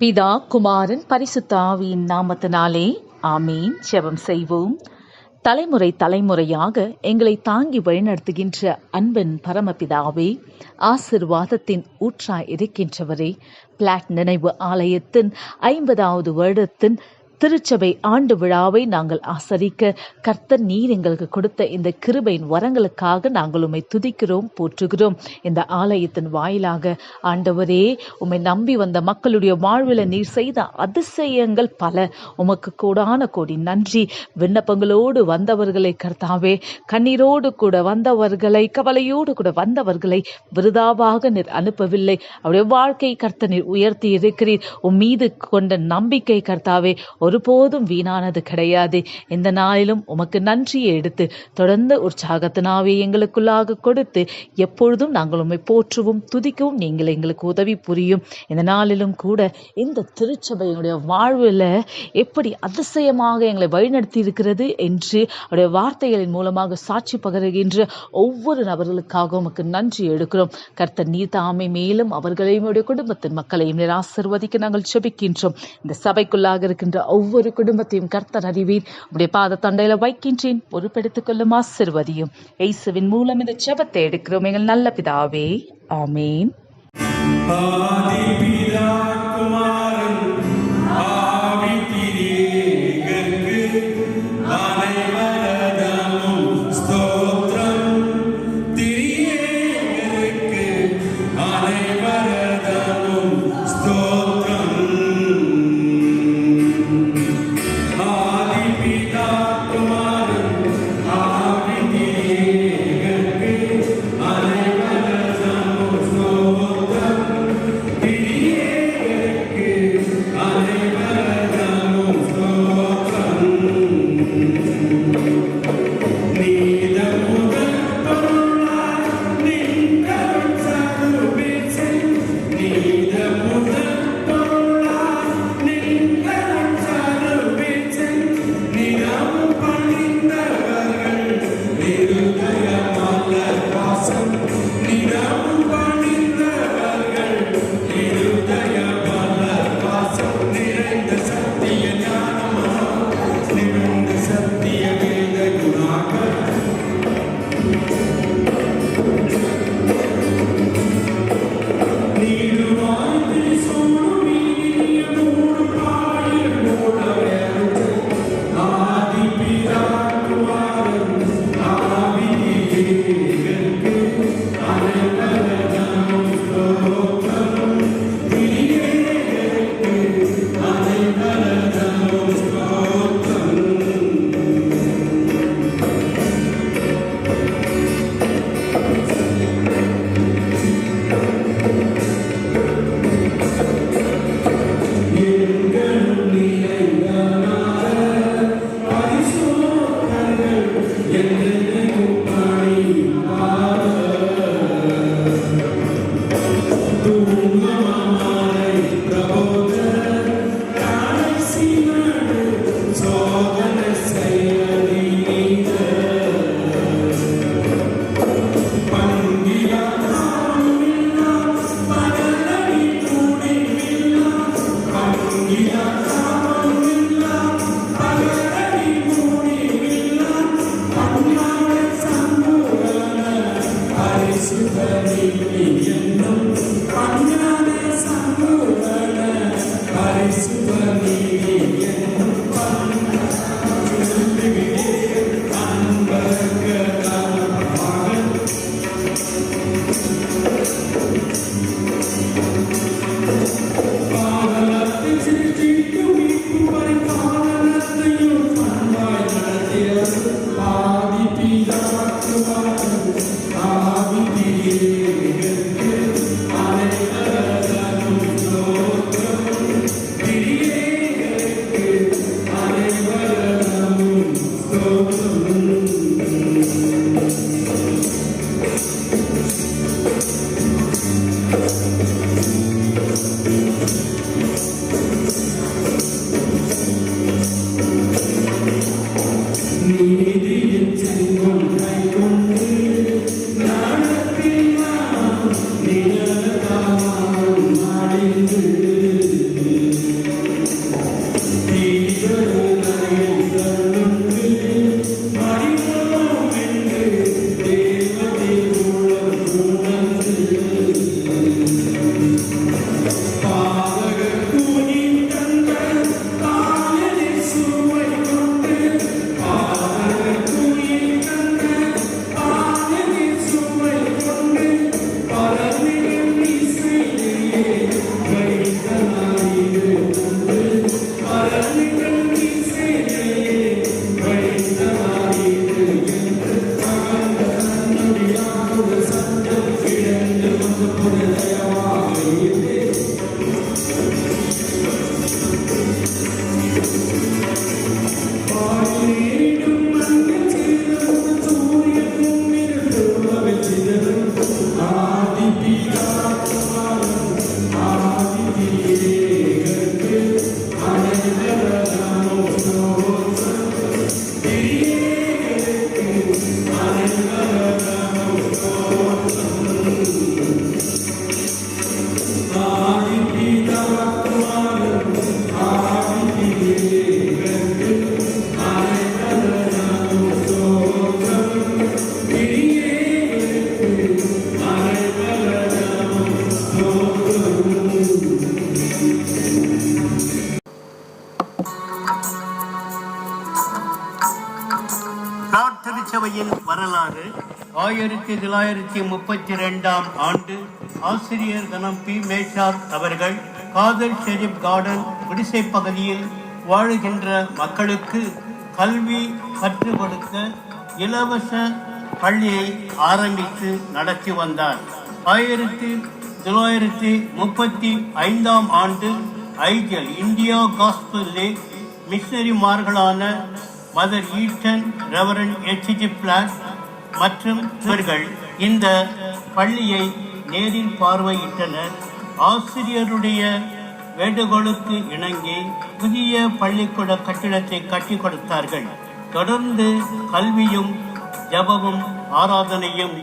பிதா குமாரன் பரிசுத்த ஆவியின் நாமத்தினாலே ஆமீன். ஜெபம் செய்வோம். தலைமுறை தலைமுறையாக எங்களை தாங்கி வழிநடத்துகின்ற அன்பின் பரமபிதாவே, ஆசிர்வாதத்தின் ஊற்றாய் இருக்கின்றவரே, பிளாட் நினைவு ஆலயத்தின் 50வது வருடத்தின் திருச்சபை ஆண்டு விழாவை நாங்கள் ஆசரிக்க கர்த்தர் நீர் எங்களுக்கு கொடுத்த இந்த கிருபையின் வரங்களுக்காக நாங்கள் உம்மை துதிக்கிறோம், போற்றுகிறோம். இந்த ஆலயத்தின் வாயிலாக ஆண்டவரே, உம்மை நம்பி வந்த மக்களுடைய வாழ்வில் நீர் செய்த அதிசயங்கள் பல. உமக்கு கோடான கோடி நன்றி. விண்ணப்பங்களோடு வந்தவர்களை கர்த்தாவே, கண்ணீரோடு கூட வந்தவர்களை, கவலையோடு கூட வந்தவர்களை விருதாவாக நீர் அனுப்பவில்லை. அவருடைய வாழ்க்கை கர்த்தர் நீர் உயர்த்தி இருக்கிறீர். உம் மீது கொண்ட நம்பிக்கை கர்த்தாவே ஒருபோதும் வீணானது கிடையாது. இந்த நாளிலும் உமக்கு நன்றியை எடுத்து தொடர்ந்து உற்சாகத்தினாவே எங்களுக்குள்ளாக கொடுத்து எப்பொழுதும் நாங்கள் உம்மை போற்றுவோம், துதிக்கவும் நீங்கள் எங்களுக்கு உதவி புரியும். இந்த நாளிலும் கூட இந்த திருச்சபையினுடைய வாழ்வில் எப்படி அதிசயமாக எங்களை வழிநடத்தி இருக்கிறது என்று அவருடைய வார்த்தைகளின் மூலமாக சாட்சி பகருகின்ற ஒவ்வொரு நபர்களுக்காக உமக்கு நன்றி எடுக்கிறோம். கர்த்தர் நீர் தாமே மேலும் அவர்களையும் குடும்பத்தின் மக்களையும் நீர் ஆசீர்வதிக்க நாங்கள் ஜெபிக்கின்றோம். இந்த சபைக்குள்ளாக இருக்கின்ற ஒவ்வொரு குடும்பத்தையும் கர்த்தர் அறிவீர். உடைய பாத தண்டையில வைக்கின்றேன், பொறுப்பெடுத்துக் கொள்ளும், ஆசீர்வதியும். இயேசுவின் மூலம் இந்த ஜெபத்தை எடுக்கிறோம் எங்கள் நல்ல பிதாவே, ஆமேன். 1932ஆம் ஆண்டு ஆசிரியர் கனம் பி. மேஷார் அவர்கள் காதர் ஷெரீப் கார்டன் குடிசை பகுதியில் வாழுகின்ற மக்களுக்கு கல்வி கற்றுக் கொடுக்க இலவச பள்ளியை ஆரம்பித்து நடத்தி வந்தார். 1935ஆம் ஆண்டு ஐஜல் இந்தியா காஸ்பல் லீக் மிஷனரிமார்களான mother Eaton, reverend H.G. Blatt மற்றும் இவர்கள் இந்த பள்ளியை நேரில் பார்வையிட்டனர். ஆசிரியருடைய வேண்டுகோளுக்கு இணங்கி புதிய பள்ளிக்கூட கட்டிடத்தை கட்டி கொடுத்தார்கள். தொடர்ந்து கல்வியும் ஜபமும் ஆராதனையும்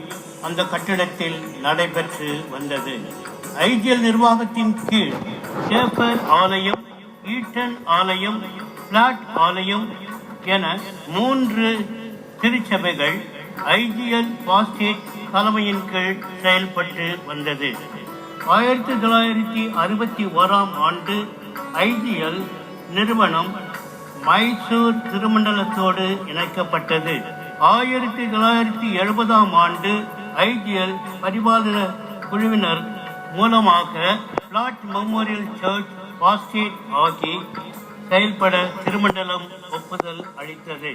அந்த கட்டிடத்தில் நடைபெற்று வந்தது. ஐஜிஎல் நிர்வாகத்தின் கீழ் ஷேப்பர் ஆலயம், ஈட்டன் ஆலயம், பிளாட் ஆலயம் என 3 திருச்சபைகள் ஐஜிஎல் பாஸ்டேட் தலைமையின் கீழ் செயல்பட்டு வந்தது. 1961ஆம் ஆண்டு ஐஜிஎல் நிறுவனம் மைசூர் திருமண்டலத்தோடு இணைக்கப்பட்டது. 1970ஆம் ஆண்டு ஐஜிஎல் பரிபாலன குழுவினர் மூலமாக பிளாட் மெமோரியல் சர்ச் பாஸ்டேட் ஆகி செயல்பட திருமண்டலம் ஒப்புதல் அளித்தது.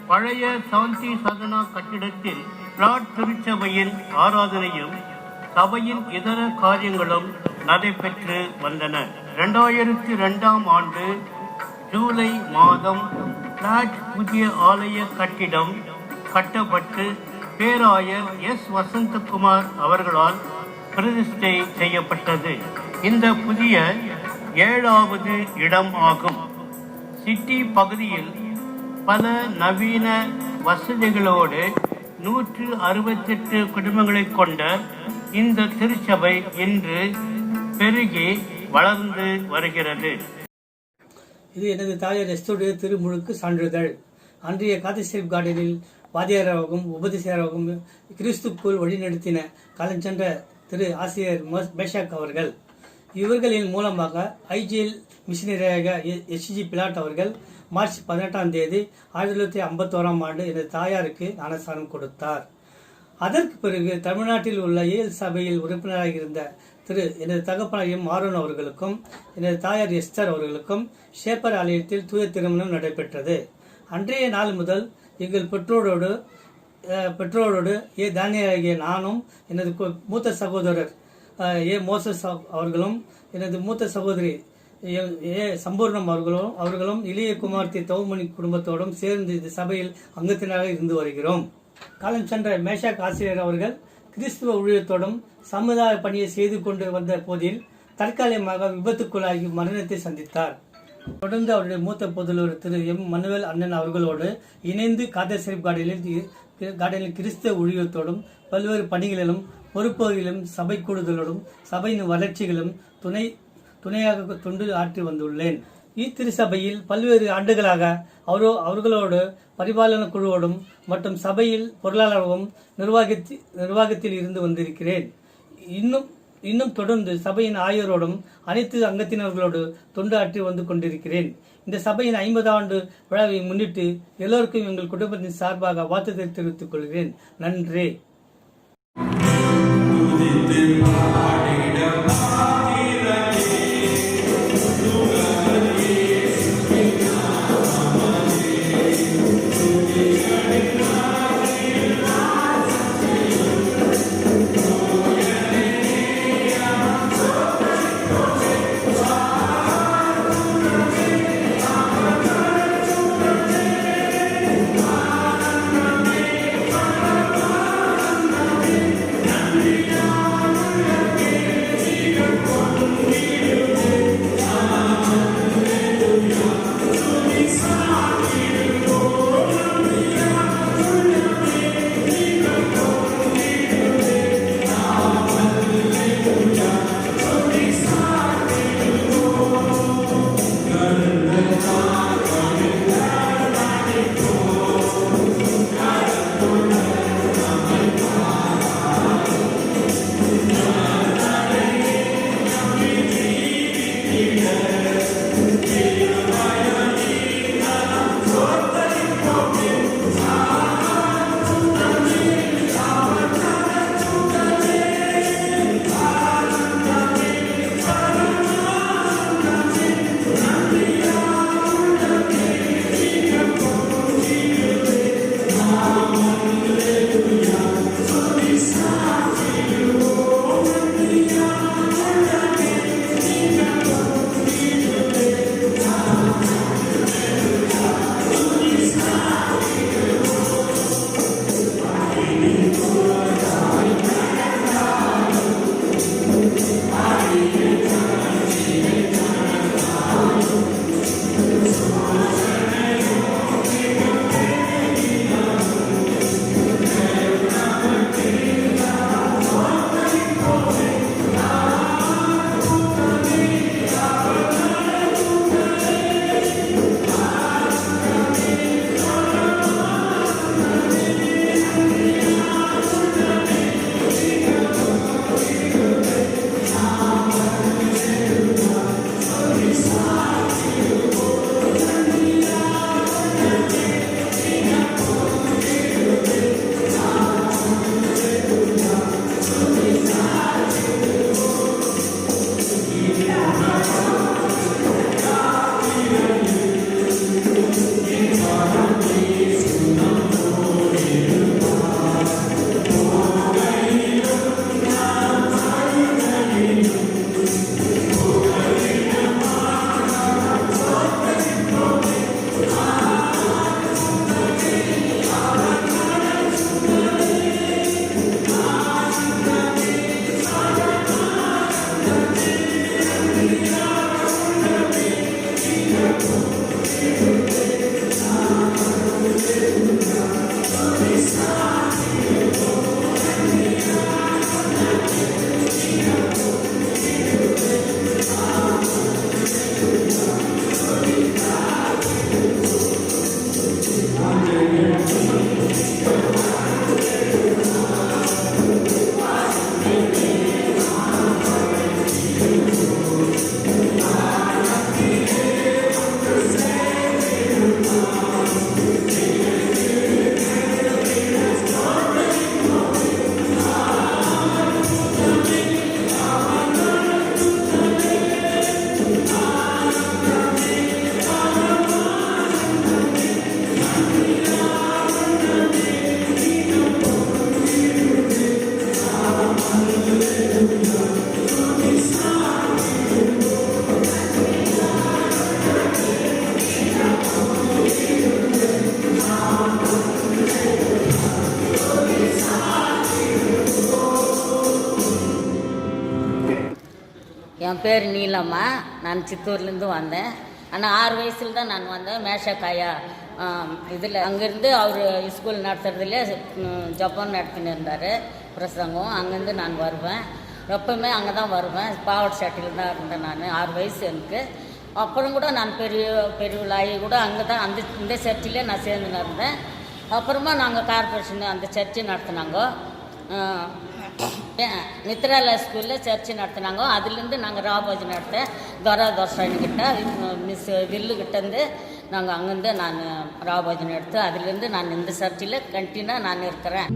பழைய சவுந்தி சதனா கட்டிடத்தில் பிளாட் திருச்சபையின் ஆராதனையும் சபையின் இதர காரியங்களும் நடைபெற்று வந்தன. 2002ஆம் ஆண்டு ஜூலை மாதம் பிளாட் புதிய ஆலய கட்டிடம் கட்டப்பட்டு பேராயர் எஸ். வசந்தகுமார் அவர்களால் பிரதிஷ்டை செய்யப்பட்டது. இந்த புதிய 7வது இடம் ஆகும். சிட்டி பகுதியில் பல நவீன வசதிகளோடு 168 குடும்பங்களை கொண்ட இந்த திருச்சபை இன்று பெருகி வளர்ந்து வருகிறது. இது எனது தாயார் எஸ்தோடைய திருமுழுக்கு சான்றிதழ். அன்றைய காதர் கார்டனில் வாத்தியாராகவும் உபதேசராகவும் கிறிஸ்துக்குள் வழிநடத்தின காலஞ்சென்ற திரு ஆசிரியர் மேஷாக் அவர்கள். இவர்களின் மூலமாக ஐஜிஎல் மிஷனரியாக H.G. பிளாட் அவர்கள் மார்ச் 18ஆம் தேதி 1951ஆம் ஆண்டு எனது தாயாருக்கு ஞானஸ்தானம் கொடுத்தார். அதற்கு பிறகு தமிழ்நாட்டில் உள்ள ஏல் சபையில் உறுப்பினராக இருந்த திரு எனது தகப்பனார் ஆரோன் அவர்களுக்கும் எனது தாயார் எஸ்தர் அவர்களுக்கும் ஷேப்பர் ஆலயத்தில் தூய திருமணம் நடைபெற்றது. அன்றைய நாள் முதல் எங்கள் பெற்றோரோடு தானியலாகிய நானும் எனது மூத்த சகோதரர் மோசஸ் அவர்களும் எனது மூத்த சகோதரி சம்பூர்ணம் அவர்களும் இளைய குமார்த்தி தௌமணி குடும்பத்தோடும் சேர்ந்து இந்த சபையில் அங்கத்தினராக இருந்து வருகிறோம். காலம் சென்ற மேஷாக் ஆசிரியர் அவர்கள் கிறிஸ்துவ ஊழியத்தோடும் சமுதாய பணியை செய்து கொண்டு வந்த போதில் தற்காலிகமாக விபத்துக்குள்ளாகி மரணத்தை சந்தித்தார். தொடர்ந்து அவருடைய மூத்த பொதுலர் திரு எம். மனுவேல் அண்ணன் அவர்களோடு இணைந்து காதர் ஷெரீப் கார்டனில் கிறிஸ்தவ ஊழியத்தோடும் பல்வேறு பணிகளிலும் பொறுப்புகளிலும் சபை கூடுதலோடும் சபையின் வளர்ச்சிகளும் துணையாக தொண்டு ஆற்றி வந்துள்ளேன். இத்திருச்சபையில் பல்வேறு ஆண்டுகளாக அவர்களோடு பரிபாலன குழுவோடும் மற்றும் சபையில் பொருளாளராகவும் நிர்வாகத்தில் இருந்து வந்திருக்கிறேன். இன்னும் தொடர்ந்து சபையின் ஆயரோடும் அனைத்து அங்கத்தினர்களோடு தொண்டு ஆற்றி வந்து கொண்டிருக்கிறேன். இந்த சபையின் 50 ஆண்டு விழாவை முன்னிட்டு எல்லோருக்கும் எங்கள் குடும்பத்தின் சார்பாக வாழ்த்துக்களை தெரிவித்துக் கொள்கிறேன். நன்றி. என் பேர் நீலம்மா. நான் சித்தூர்லேருந்து வந்தேன். ஆனால் 6 வயசில் தான் நான் வந்தேன். மேஷக்காயா இதில் அங்கேருந்து அவர் ஸ்கூல் நடத்துறதுலேயே ஜப்பான் நடத்தின்னு இருந்தார் பிரசங்கம். அங்கேருந்து நான் வருவேன், எப்பவுமே அங்கே தான் வருவேன். பாவட் சட்டியில் தான் இருந்தேன் நான். 6 வயசு எனக்கு. அப்புறம் கூட நான் பெரியவளாகி கூட அங்கே தான் இந்த சர்ச்சிலே நான் சேர்ந்துன்னு இருந்தேன். அப்புறமா நாங்கள் கார்பரேஷன் அந்த சர்ச்சு நடத்தினாங்க. நித்ராலயா ஸ்கூலில் சர்ச்சு நடத்தினாங்க. அதுலேருந்து நாங்கள் ராபோஜி நடத்தேன். தோராதோஷானிக்கிட்ட மிஸ் வில்லுக்கிட்டேருந்து நாங்கள் அங்கேருந்து நான் ராபோஜன் எடுத்து அதுலேருந்து நான் இந்த சர்ச்சில் கண்டினியூவாக நான் இருக்கிறேன்.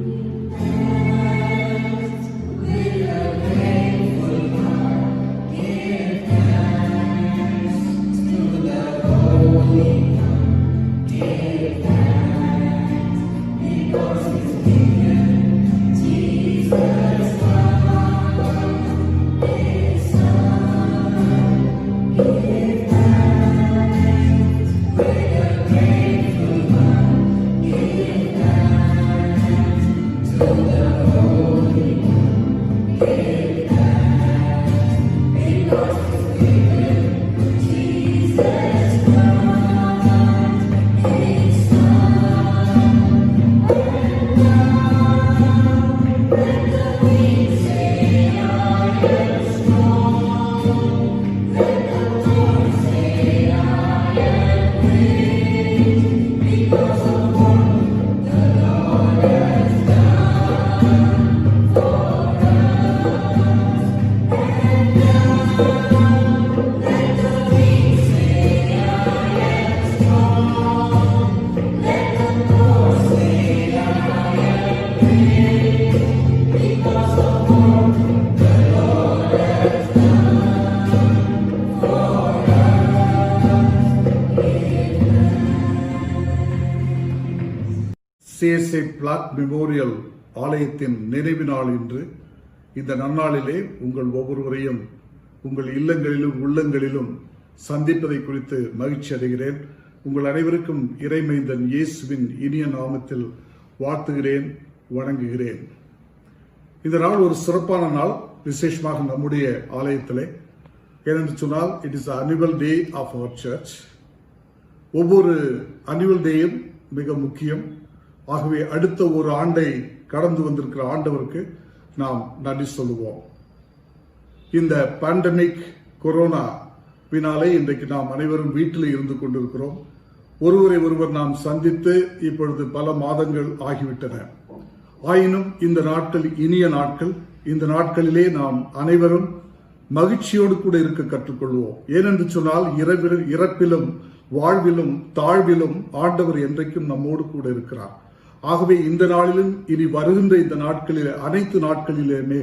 CSI பிளாட் மெமோரியல் ஆலயத்தின் நினைவு நாள் இன்று. இந்த நன்னாளிலே உங்கள் ஒவ்வொருவரையும் உங்கள் இல்லங்களிலும் உள்ளங்களிலும் சந்திப்பதை குறித்து மகிழ்ச்சி அடைகிறேன். உங்கள் அனைவருக்கும் இறைமைந்தன் இயேசுவின் இனிய நாமத்தில் வாழ்த்துகிறேன், வணங்குகிறேன். இந்த நாள் ஒரு சிறப்பான நாள், விசேஷமாக நம்முடைய ஆலயத்திலே. ஏனென்று சொன்னால் it is annual day of our church. ஒவ்வொரு அனுவல் டேயும் மிக முக்கியம். ஆகவே அடுத்த ஒரு ஆண்டை கடந்து வந்திருக்கிற ஆண்டவருக்கு நாம் நன்றி சொல்லுவோம். இந்த பேண்டமிக் கொரோனாவினாலே இன்றைக்கு நாம் அனைவரும் வீட்டில் இருந்து கொண்டிருக்கிறோம். ஒருவரை ஒருவர் நாம் சந்தித்து இப்பொழுது பல மாதங்கள் ஆகிவிட்டன. ஆயினும் இந்த நாட்கள் இனிய நாட்கள். இந்த நாட்களிலே நாம் அனைவரும் மகிழ்ச்சியோடு கூட இருக்க கற்றுக்கொள்வோம். ஏனென்று சொன்னால் இறப்பிலும் வாழ்விலும் தாழ்விலும் ஆண்டவர் என்றைக்கும் நம்மோடு கூட இருக்கிறார். ஆகவே இந்த நாளிலும் இனி வருகின்ற இந்த நாட்களிலே அனைத்து நாட்களிலுமே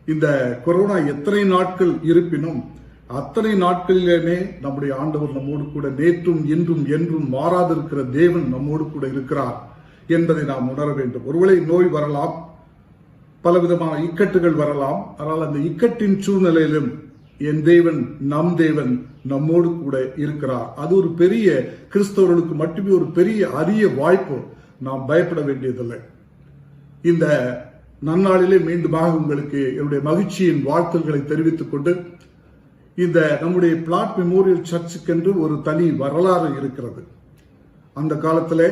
இந்த கொரோனா எத்தனை நாட்கள் இருப்பினும் அத்தனை நாட்களிலுமே நம்முடைய ஆண்டவர் நம்மோடு கூட நேற்றும் இன்றும் என்றும் மாறாதிருக்கிற தேவன் நம்மோடு கூட இருக்கிறார் என்பதை நாம் உணர வேண்டும். ஒருவேளை நோய் வரலாம், பலவிதமான இக்கட்டுகள் வரலாம். ஆனால் அந்த இக்கட்டின் சூழ்நிலையிலும் என் தேவன் நம் தேவன் நம்மோடு கூட இருக்கிறார். அது ஒரு பெரிய கிறிஸ்தவர்களுக்கு மட்டுமே ஒரு பெரிய அரிய வாய்ப்பு. நாம் பயப்பட வேண்டியதில்லை. இந்த நன்னாளிலே மீண்டுமாக உங்களுக்கு என்னுடைய மகிழ்ச்சியின் வாழ்த்துக்களை தெரிவித்துக் கொண்டு, இந்த நம்முடைய பிளாட் மெமோரியல் சர்ச்சுக்கென்று ஒரு தனி வரலாறு இருக்கிறது. அந்த காலத்திலே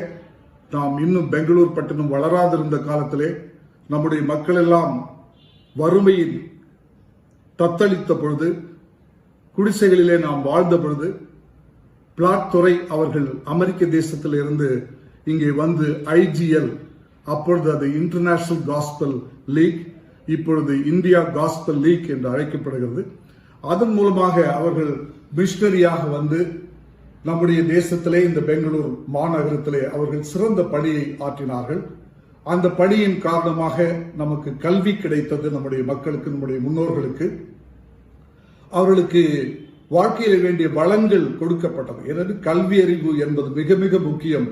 நாம் இன்னும் பெங்களூர் பட்டணம் வளராதிருந்த காலத்திலே நம்முடைய மக்கள் எல்லாம் வறுமையில் தத்தளித்த பொழுது, குடிசைகளிலே நாம் வாழ்ந்த பொழுது, பிளாட் துறை அவர்கள் அமெரிக்க தேசத்தில் இருந்து இங்கே வந்து IGL, அப்பொழுது அது இன்டர்நேஷனல் காஸ்பல் லீக், இப்பொழுது இந்தியா காஸ்பல் லீக் என்று அழைக்கப்படுகிறது. அதன் மூலமாக அவர்கள் மிஷனரியாக வந்து நம்முடைய தேசத்திலே இந்த பெங்களூர் மாநகரத்திலே அவர்கள் சிறந்த பணியை ஆற்றினார்கள். அந்த பணியின் காரணமாக நமக்கு கல்வி கிடைத்தது. நம்முடைய மக்களுக்கு, நம்முடைய முன்னோர்களுக்கு அவர்களுக்கு வாழ்க்கையில் வேண்டிய வளங்கள் கொடுக்கப்பட்டது. எனவே கல்வி அறிவு என்பது மிக மிக முக்கியம்.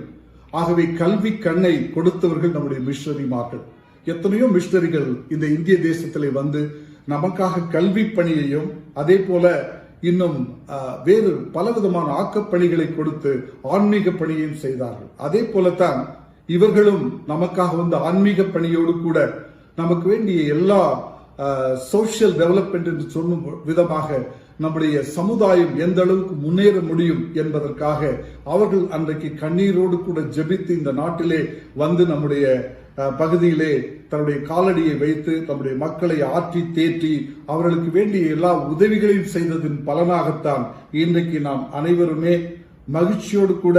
ஆகவே கல்வி கண்ணை கொடுத்தவர்கள் நம்முடைய மிஷனரிமார்கள். எத்தனையோ மிஷனரிகள் இந்த இந்திய தேசத்திலே வந்து நமக்காக கல்வி பணியையும் அதே போல இன்னும் வேறு பலவிதமான ஆக்கப்பணிகளை கொடுத்து ஆன்மீக பணியையும் செய்தார்கள். அதே போலத்தான் இவர்களும் நமக்காக வந்து ஆன்மீக பணியோடு கூட நமக்கு வேண்டிய எல்லா சோசியல் டெவலப்மெண்ட் என்று சொல்லும் விதமாக நம்முடைய சமுதாயம் எந்த அளவுக்கு முன்னேற முடியும் என்பதற்காக அவர்கள் அன்றைக்கு கண்ணீரோடு கூட ஜெபித்து இந்த நாட்டிலே வந்து நம்முடைய பகுதியிலே தன்னுடைய காலடியை வைத்து நம்முடைய மக்களை ஆற்றி தேற்றி அவர்களுக்கு வேண்டிய எல்லா உதவிகளையும் செய்ததின் பலனாகத்தான் இன்றைக்கு நாம் அனைவருமே மகிழ்ச்சியோடு கூட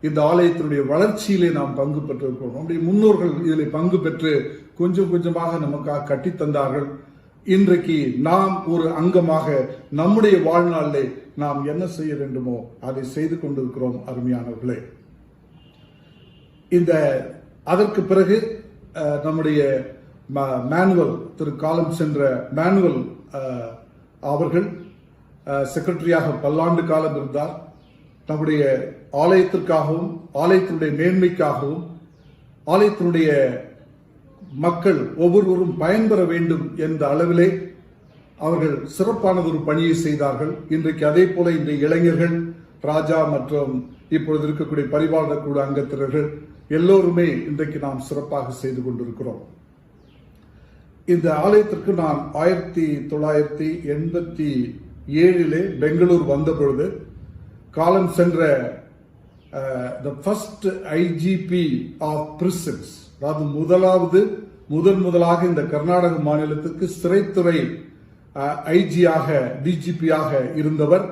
இந்த ஆலயத்தினுடைய வளர்ச்சியிலே நாம் பங்கு பெற்றிருக்கிறோம். நம்முடைய முன்னோர்கள் இதில் பங்கு பெற்று கொஞ்சம் கொஞ்சமாக நமக்காக கட்டித்தந்தார்கள். இன்றைக்கு நாம் ஒரு அங்கமாக நம்முடைய வாழ்நாளிலே நாம் என்ன செய்ய வேண்டுமோ அதை செய்து கொண்டிருக்கிறோம். அருமையானவர்களே, அதற்கு பிறகு நம்முடைய மேனுவல் திரு காலம் சென்ற மேனுவல் அவர்கள் செக்ரட்டரியாக பல்லாண்டு காலம் இருந்தார். நம்முடைய ஆலயத்திற்காகவும் ஆலயத்தினுடைய மேன்மைக்காகவும் ஆலயத்தினுடைய மக்கள் ஒவ்வொருவரும் பயன்பெற வேண்டும் என்ற அளவிலே அவர்கள் சிறப்பானது ஒரு பணியை செய்தார்கள். இன்றைக்கு அதே போல இன்றைய இளைஞர்கள் ராஜா மற்றும் இப்பொழுது இருக்கக்கூடிய பரிபாலன குழு அங்கத்தினர்கள் எல்லோருமே இன்றைக்கு நாம் சிறப்பாக செய்து கொண்டிருக்கிறோம். இந்த ஆலயத்திற்கு நான் 1987 பெங்களூர் வந்த பொழுது காலம் சென்ற the first IGP of prisons, அதாவது முதலாக இந்த கர்நாடக மாநிலத்துக்கு சிறைத்துறை ஐஜியாக டிஜிபியாக இருந்தவர்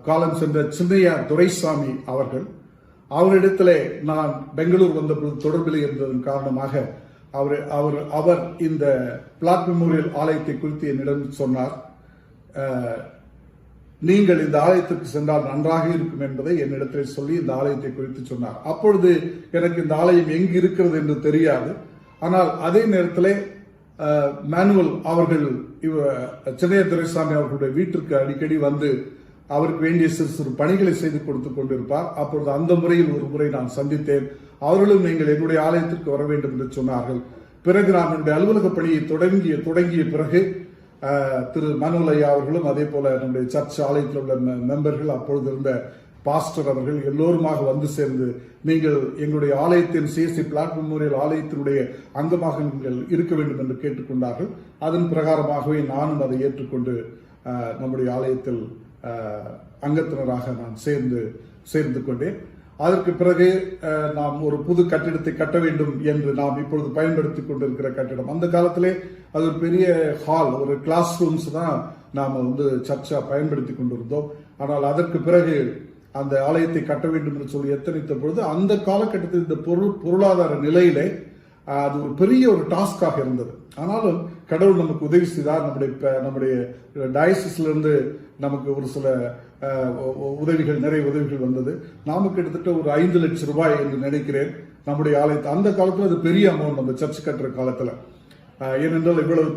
காலம் சென்ற சின்னையா துரைசாமி அவர்கள். அவரிடத்திலே நான் பெங்களூர் வந்தபோது தொடர்பில் இருந்ததன் காரணமாக அவர் இந்த பிளாக் மெமோரியல் ஆலயத்தை குறித்து என்னிடம் சொன்னார். நீங்கள் இந்த ஆலயத்திற்கு சென்றால் நன்றாக இருக்கும் என்பதை என்னிடத்தில் சொல்லி இந்த ஆலயத்தை குறித்து சொன்னார். அப்பொழுது எனக்கு இந்த ஆலயம் எங்கு இருக்கிறது என்று தெரியாது. ஆனால் அதே நேரத்தில் மேனுவல் அவர்கள் சின்னையா துரைசாமி அவர்களுடைய வீட்டிற்கு அடிக்கடி வந்து அவருக்கு வேண்டிய சிறு சிறு பணிகளை செய்து கொடுத்துக் கொண்டிருப்பார். அப்பொழுது அந்த முறையில் ஒரு முறை நான் சந்தித்தேன். அவர்களும் நீங்கள் என்னுடைய ஆலயத்திற்கு வர வேண்டும் என்று சொன்னார்கள். பிறகு நான் என்னுடைய அலுவலக பணியை தொடங்கிய பிறகு திரு மனுவல் ஐயா அவர்களும் அதே போல நம்முடைய சர்ச் ஆலயத்தில் உள்ள மெம்பர்கள் அப்பொழுது இருந்த பாஸ்டர் அவர்கள் எல்லோருமாக வந்து சேர்ந்து நீங்கள் எங்களுடைய ஆலயத்தின் சிஎஸ்சி பிளாக் மெமோரியல் ஆலயத்தினுடைய அங்கமாக நீங்கள் இருக்க வேண்டும் என்று கேட்டுக்கொண்டார்கள். அதன் பிரகாரமாகவே நானும் அதை ஏற்றுக்கொண்டு நம்முடைய ஆலயத்தில் அங்கத்தினராக நான் சேர்ந்து கொண்டேன். அதற்கு பிறகு நாம் ஒரு புது கட்டிடத்தை கட்ட வேண்டும் என்று நாம் இப்பொழுது பயன்படுத்திக் கொண்டிருக்கிற கட்டிடம், அந்த காலத்திலே அது ஒரு பெரிய ஹால், ஒரு கிளாஸ் ரூம்ஸ் தான் நாம் சர்ச்சா பயன்படுத்தி கொண்டிருந்தோம். ஆனால் அதற்கு பிறகு அந்த ஆலயத்தை கட்ட வேண்டும் என்று சொல்லி எத்தனித்த பொழுது அந்த காலகட்டத்தில் இந்த பொருளாதார நிலையிலே அது ஒரு பெரிய ஒரு டாஸ்காக இருந்தது. ஆனாலும் கடவுள் நமக்கு உதவி செய்தார். நம்முடைய டயசிஸ்ல இருந்து நமக்கு ஒரு சில நிறைய உதவிகள் வந்தது. நாம கிட்டத்தட்ட ஒரு 5 லட்சம் ரூபாய் என்று நினைக்கிறேன் நம்முடைய ஆலயத்தை. அந்த காலத்துல அது பெரிய அமௌண்ட் அந்த சர்ச் கட்டுற காலத்துல. ஏனென்றால் இவ்வளவு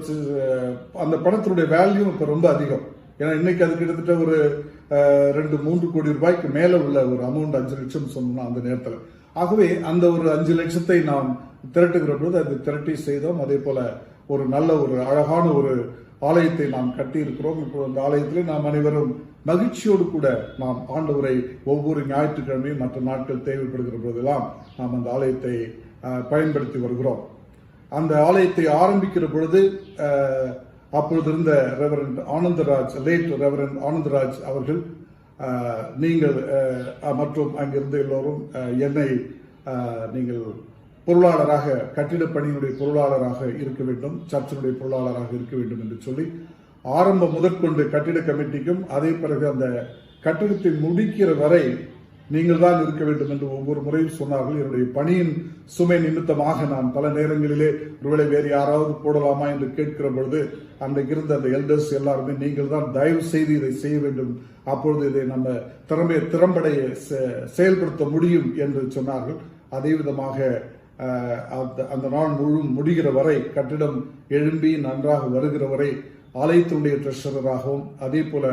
அந்த பணத்தினுடைய வேல்யூ இப்ப ரொம்ப அதிகம். ஏன்னா இன்னைக்கு அது கிட்டத்தட்ட ஒரு 2-3 கோடி ரூபாய்க்கு மேல உள்ள ஒரு அமௌண்ட் 5 லட்சம் சொன்னோம் அந்த நேரத்தில். ஆகவே அந்த ஒரு 5 லட்சத்தை நாம் திரட்டுகிற பொழுது அது திரட்டி செய்தோம். அதே போல ஒரு நல்ல ஒரு அழகான ஒரு ஆலயத்தை நாம் கட்டி இருக்கிறோம். இப்போ அந்த ஆலயத்திலே நாம் அனைவரும் மகிழ்ச்சியோடு கூட நாம் ஆண்டவரை ஒவ்வொரு ஞாயிற்றுக்கிழமையும் மற்ற நாட்கள் தேவைப்படுகிற போதெல்லாம் நாம் அந்த ஆலயத்தை பயன்படுத்தி வருகிறோம். அந்த ஆலயத்தை ஆரம்பிக்கிற பொழுது அப்பொழுது இருந்த reverend Anandraj, late reverend Anandraj அவர்கள் நீங்கள் மற்றும் அங்கிருந்த எல்லோரும் என்னை நீங்கள் பொருளாளராக, கட்டிடப் பணியினுடைய பொருளாளராக இருக்க வேண்டும், சர்ச்சினுடைய பொருளாளராக இருக்க வேண்டும் என்று சொல்லி ஆரம்பம் முதற்கொண்டு கட்டிட கமிட்டிக்கும் அதே பிறகு அந்த கட்டிடத்தை முடிக்கிற வரை நீங்கள் தான் இருக்க வேண்டும் என்று ஒவ்வொரு முறையும் சொன்னார்கள். என்னுடைய பணியின் சுமை நிமித்தமாக நான் பல நேரங்களிலே ஒருவேளை வேறு யாராவது போடலாமா என்று கேட்கிற பொழுது அன்றைக்கு இருந்த அந்த எல்டர்ஸ் எல்லாருமே நீங்கள் தான் தயவு செய்து இதை செய்ய வேண்டும், அப்பொழுது இதை நம்ம திறம்பட செயல்படுத்த முடியும் என்று சொன்னார்கள். அதே விதமாக அந்த நாள் முடிகிற வரை, கட்டிடம் எழும்பி நன்றாக வருகிற வரை ஆலயத்தினுடைய ட்ரெஷரராகவும் அதே போல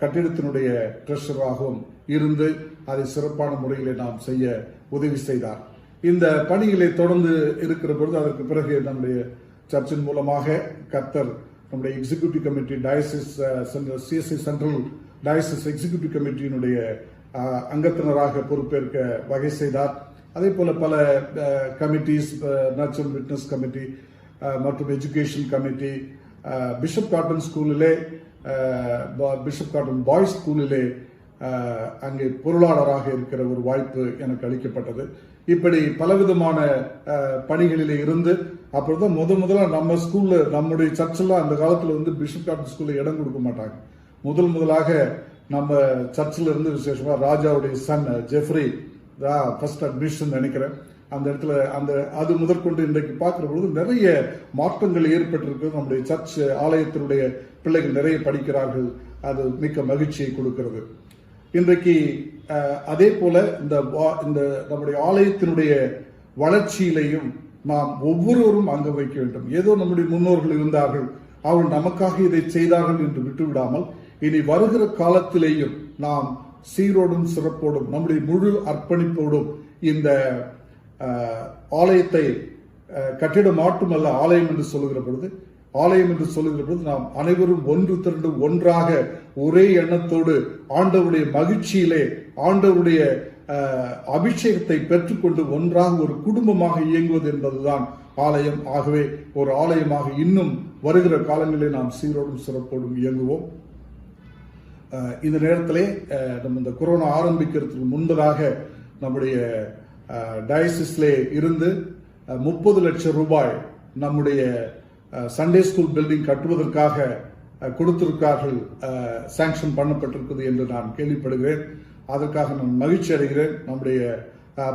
கட்டிடத்தினுடைய ட்ரெஷரராகவும் இருந்து அதை சிறப்பான முறையிலே நாம் செய்ய உதவி செய்தார். இந்த பணிகளை தொடர்ந்து இருக்கிற பொழுது அதற்கு பிறகு நம்முடைய சர்ச்சின் மூலமாக கர்த்தர் நம்முடைய executive committee diocese CSI central diocese executive கமிட்டியினுடைய அங்கத்தினராக பொறுப்பேற்க வகை செய்தார். அதே போல பல கமிட்டிஸ், நேச்சுரல் விட்னஸ் கமிட்டி, மற்றும் எஜுகேஷன் கமிட்டி, பிஷப் காட்டன் ஸ்கூலிலே, பிஷப் காட்டன் பாய்ஸ் ஸ்கூலிலே அங்கே பொருளாளராக இருக்கிற ஒரு வாய்ப்பு எனக்கு அளிக்கப்பட்டது. இப்படி பலவிதமான பணிகளிலே இருந்து அப்புறம் முதல்ல நம்ம ஸ்கூல்ல, நம்முடைய சர்ச்சில் அந்த காலத்துல வந்து பிஷப் காட்டன் ஸ்கூல்ல இடம் கொடுக்க மாட்டாங்க. முதலாக நம்ம சர்ச்சில் இருந்து விசேஷமா ராஜாவுடைய சன் ஜெஃப்ரி ஃபர்ஸ்ட் அட்மிஷன் நினைக்கிறேன். அந்த இடத்துல அது முதற்கொண்டு இன்றைக்கு பார்க்கிற பொழுது நிறைய மாற்றங்கள் ஏற்பட்டிருக்கு. நம்முடைய சர்ச் ஆலயத்தினுடைய பிள்ளைகள் நிறைய படிக்கிறார்கள். அது மிக்க மகிழ்ச்சியை கொடுக்கிறது. இன்றைக்கு அதே போல இந்த நம்முடைய ஆலயத்தினுடைய வளர்ச்சியிலையும் நாம் ஒவ்வொருவரும் அங்கம் வைக்க வேண்டும். ஏதோ நம்முடைய முன்னோர்கள் இருந்தார்கள், அவர்கள் நமக்காக இதை செய்தார்கள் என்று விட்டுவிடாமல் இனி வருகிற காலத்திலேயும் நாம் சீரோடும் சிறப்போடும் நம்முடைய முழு அர்ப்பணிப்போடும் இந்த ஆலயத்தை கட்டிடம் மட்டுமல்ல, ஆலயம் என்று சொல்லுகிற பொழுது நாம் அனைவரும் ஒன்று திரண்டு ஒன்றாக ஒரே எண்ணத்தோடு ஆண்டவருடைய மகிழ்ச்சியிலே ஆண்டவருடைய அபிஷேகத்தை பெற்றுக்கொண்டு ஒன்றாக ஒரு குடும்பமாக இயங்குவது என்பதுதான் ஆலயம். ஆகவே ஒரு ஆலயமாக இன்னும் வருகிற காலங்களிலே நாம் சீரோடும் சிறப்போடும் இயங்குவோம். இந்த நேரத்திலே நம்ம இந்த கொரோனா ஆரம்பிக்கிறதுக்கு முன்பதாக நம்முடைய டயசிஸ்லே இருந்து 30 லட்சம் ரூபாய் நம்முடைய சண்டே ஸ்கூல் பில்டிங் கட்டுவதற்காக கொடுத்திருக்கார்கள், சாங்ஷன் பண்ணப்பட்டிருக்கிறது என்று நான் கேள்விப்படுகிறேன். அதற்காக நான் மகிழ்ச்சி அடைகிறேன். நம்முடைய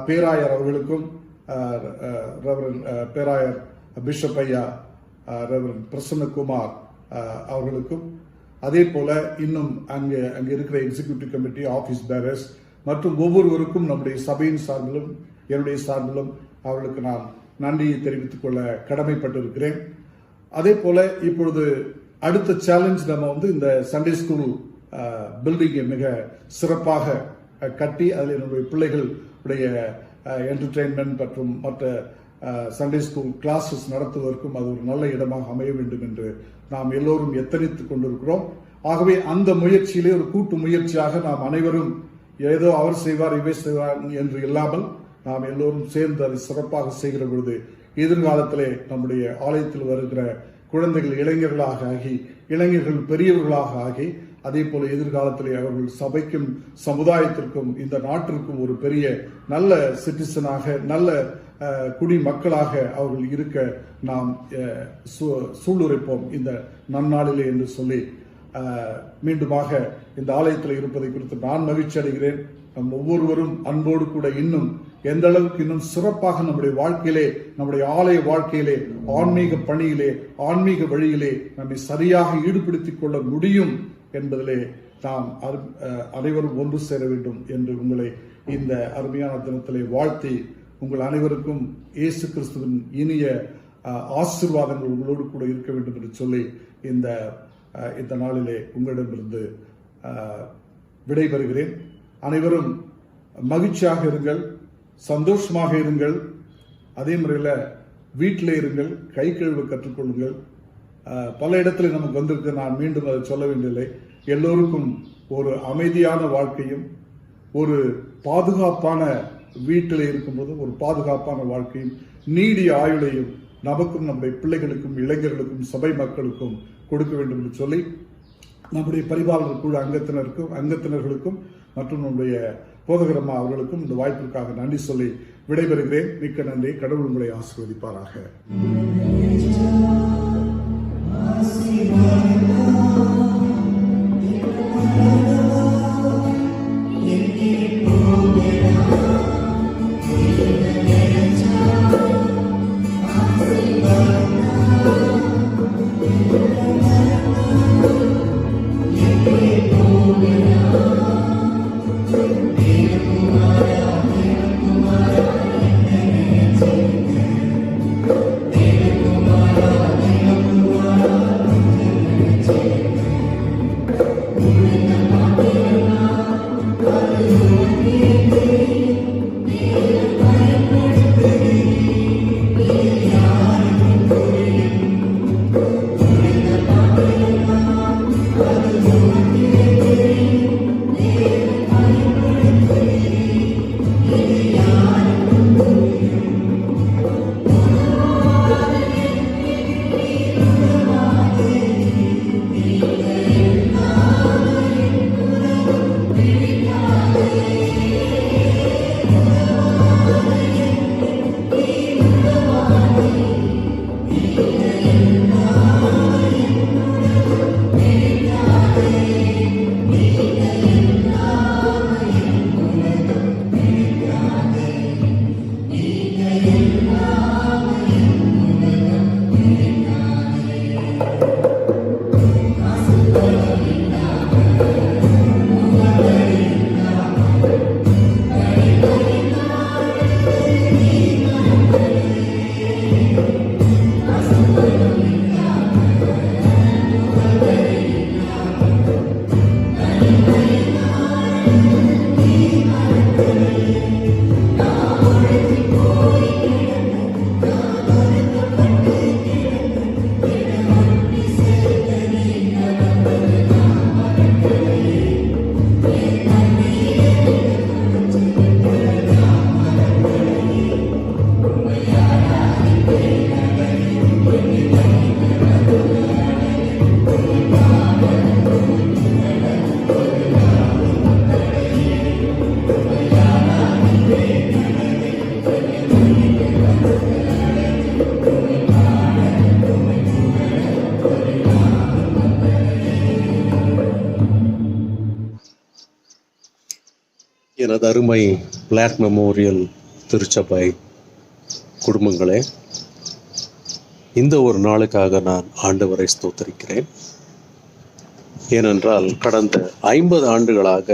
பேராயர் அவர்களுக்கும், பேராயர் பிஷப் ஐயா ரெவரண்ட் பிரசன்னகுமார் அவர்களுக்கும், அதே போல இன்னும் அங்கே இருக்கிற எக்ஸிகியூட்டிவ் கமிட்டி, ஆபீஸ் பேரர்ஸ் மற்றும் ஒவ்வொருவருக்கும் நம்முடைய சபையின் சார்பிலும் என்னுடைய சார்பிலும் அவர்களுக்கு நான் நன்றியை தெரிவித்துக் கொள்ள கடமைப்பட்டிருக்கிறேன். அதே போல இப்பொழுது அடுத்த சேலஞ்ச் நம்ம வந்து இந்த சண்டே ஸ்கூல் பில்டிங்கை மிக சிறப்பாக கட்டி அதில் என்னுடைய பிள்ளைகளுடைய என்டர்டெயின்மெண்ட் மற்றும் மற்ற சண்டே ஸ்கூல் கிளாஸஸ் நடத்துவதற்கும் அது ஒரு நல்ல இடமாக அமைய வேண்டும் என்று நாம் எல்லோரும் எத்தனித்துக் கொண்டிருக்கிறோம். ஆகவே அந்த முயற்சியிலே ஒரு கூட்டு முயற்சியாக நாம் அனைவரும் ஏதோ அவர் செய்வார் இவை செய்வார் என்று இல்லாமல் நாம் எல்லோரும் சேர்ந்து அதை சிறப்பாக செய்கிற பொழுது எதிர்காலத்திலே நம்முடைய ஆலயத்தில் வருகிற குழந்தைகள் இளைஞர்களாக ஆகி, இளைஞர்கள் பெரியவர்களாக ஆகி, அதே போல எதிர்காலத்திலே அவர்கள் சபைக்கும் சமுதாயத்திற்கும் இந்த நாட்டிற்கும் ஒரு பெரிய நல்ல சிட்டிசனாக, நல்ல குடிமக்களாக அவர்கள் இருக்க நாம் சூளுரைப்போம் இந்த நன்னாளிலே என்று சொல்லி மீண்டுமாக இந்த ஆலயத்தில் இருப்பதை குறித்து நான் மகிழ்ச்சி அடைகிறேன். நம் ஒவ்வொருவரும் அன்போடு கூட இன்னும் எந்த அளவுக்கு இன்னும் சிறப்பாக நம்முடைய வாழ்க்கையிலே, நம்முடைய ஆலய வாழ்க்கையிலே, ஆன்மீக பணியிலே, ஆன்மீக வழியிலே நம்மை சரியாக ஈடுபடுத்திக் கொள்ள முடியும் என்பதிலே நாம் அனைவரும் ஒன்று சேர வேண்டும் என்று உங்களை இந்த அருமையான தினத்திலே வாழ்த்தி, உங்கள் அனைவருக்கும் இயேசு கிறிஸ்துவின் இனிய ஆசீர்வாதங்கள் உங்களோடு கூட இருக்க வேண்டும் என்று சொல்லி இந்த நாளிலே உங்களிடமிருந்து விடைபெறுகிறேன். அனைவரும் மகிழ்ச்சியாக இருங்கள், சந்தோஷமாக இருங்கள். அதே முறையில் வீட்டிலே இருங்கள், கை கழுவ கற்றுக்கொள்ளுங்கள். பல இடத்துல நமக்கு வந்திருக்கு, நான் மீண்டும் அதை சொல்ல வேண்டியதில்லை. எல்லோருக்கும் ஒரு அமைதியான வாழ்க்கையும், ஒரு பாதுகாப்பான வீட்டில் இருக்கும்போது ஒரு பாதுகாப்பான வாழ்க்கையும், நீடிய ஆயுளையும் நமக்கும் நம்முடைய பிள்ளைகளுக்கும் இளைஞர்களுக்கும் சபை மக்களுக்கும் கொடுக்க வேண்டும் என்று சொல்லி நம்முடைய பரிபாலனர் குழு அங்கத்தினர்களுக்கும் மற்றும் நம்முடைய போதகரம்மா அவர்களுக்கும் இந்த வாய்ப்பிற்காக நன்றி சொல்லி விடைபெறுகிறேன். மிக்க நன்றி. கடவுள் உங்களை ஆசீர்வதிப்பாராக. Kumara எனது அருமை பிளாக் மெமோரியல் திருச்சபை குடும்பங்களே, இந்த ஒரு நாளுக்காக நான் ஆண்டவரை ஸ்தோத்திரிக்கிறேன். ஏனென்றால் கடந்த 50 ஆண்டுகளாக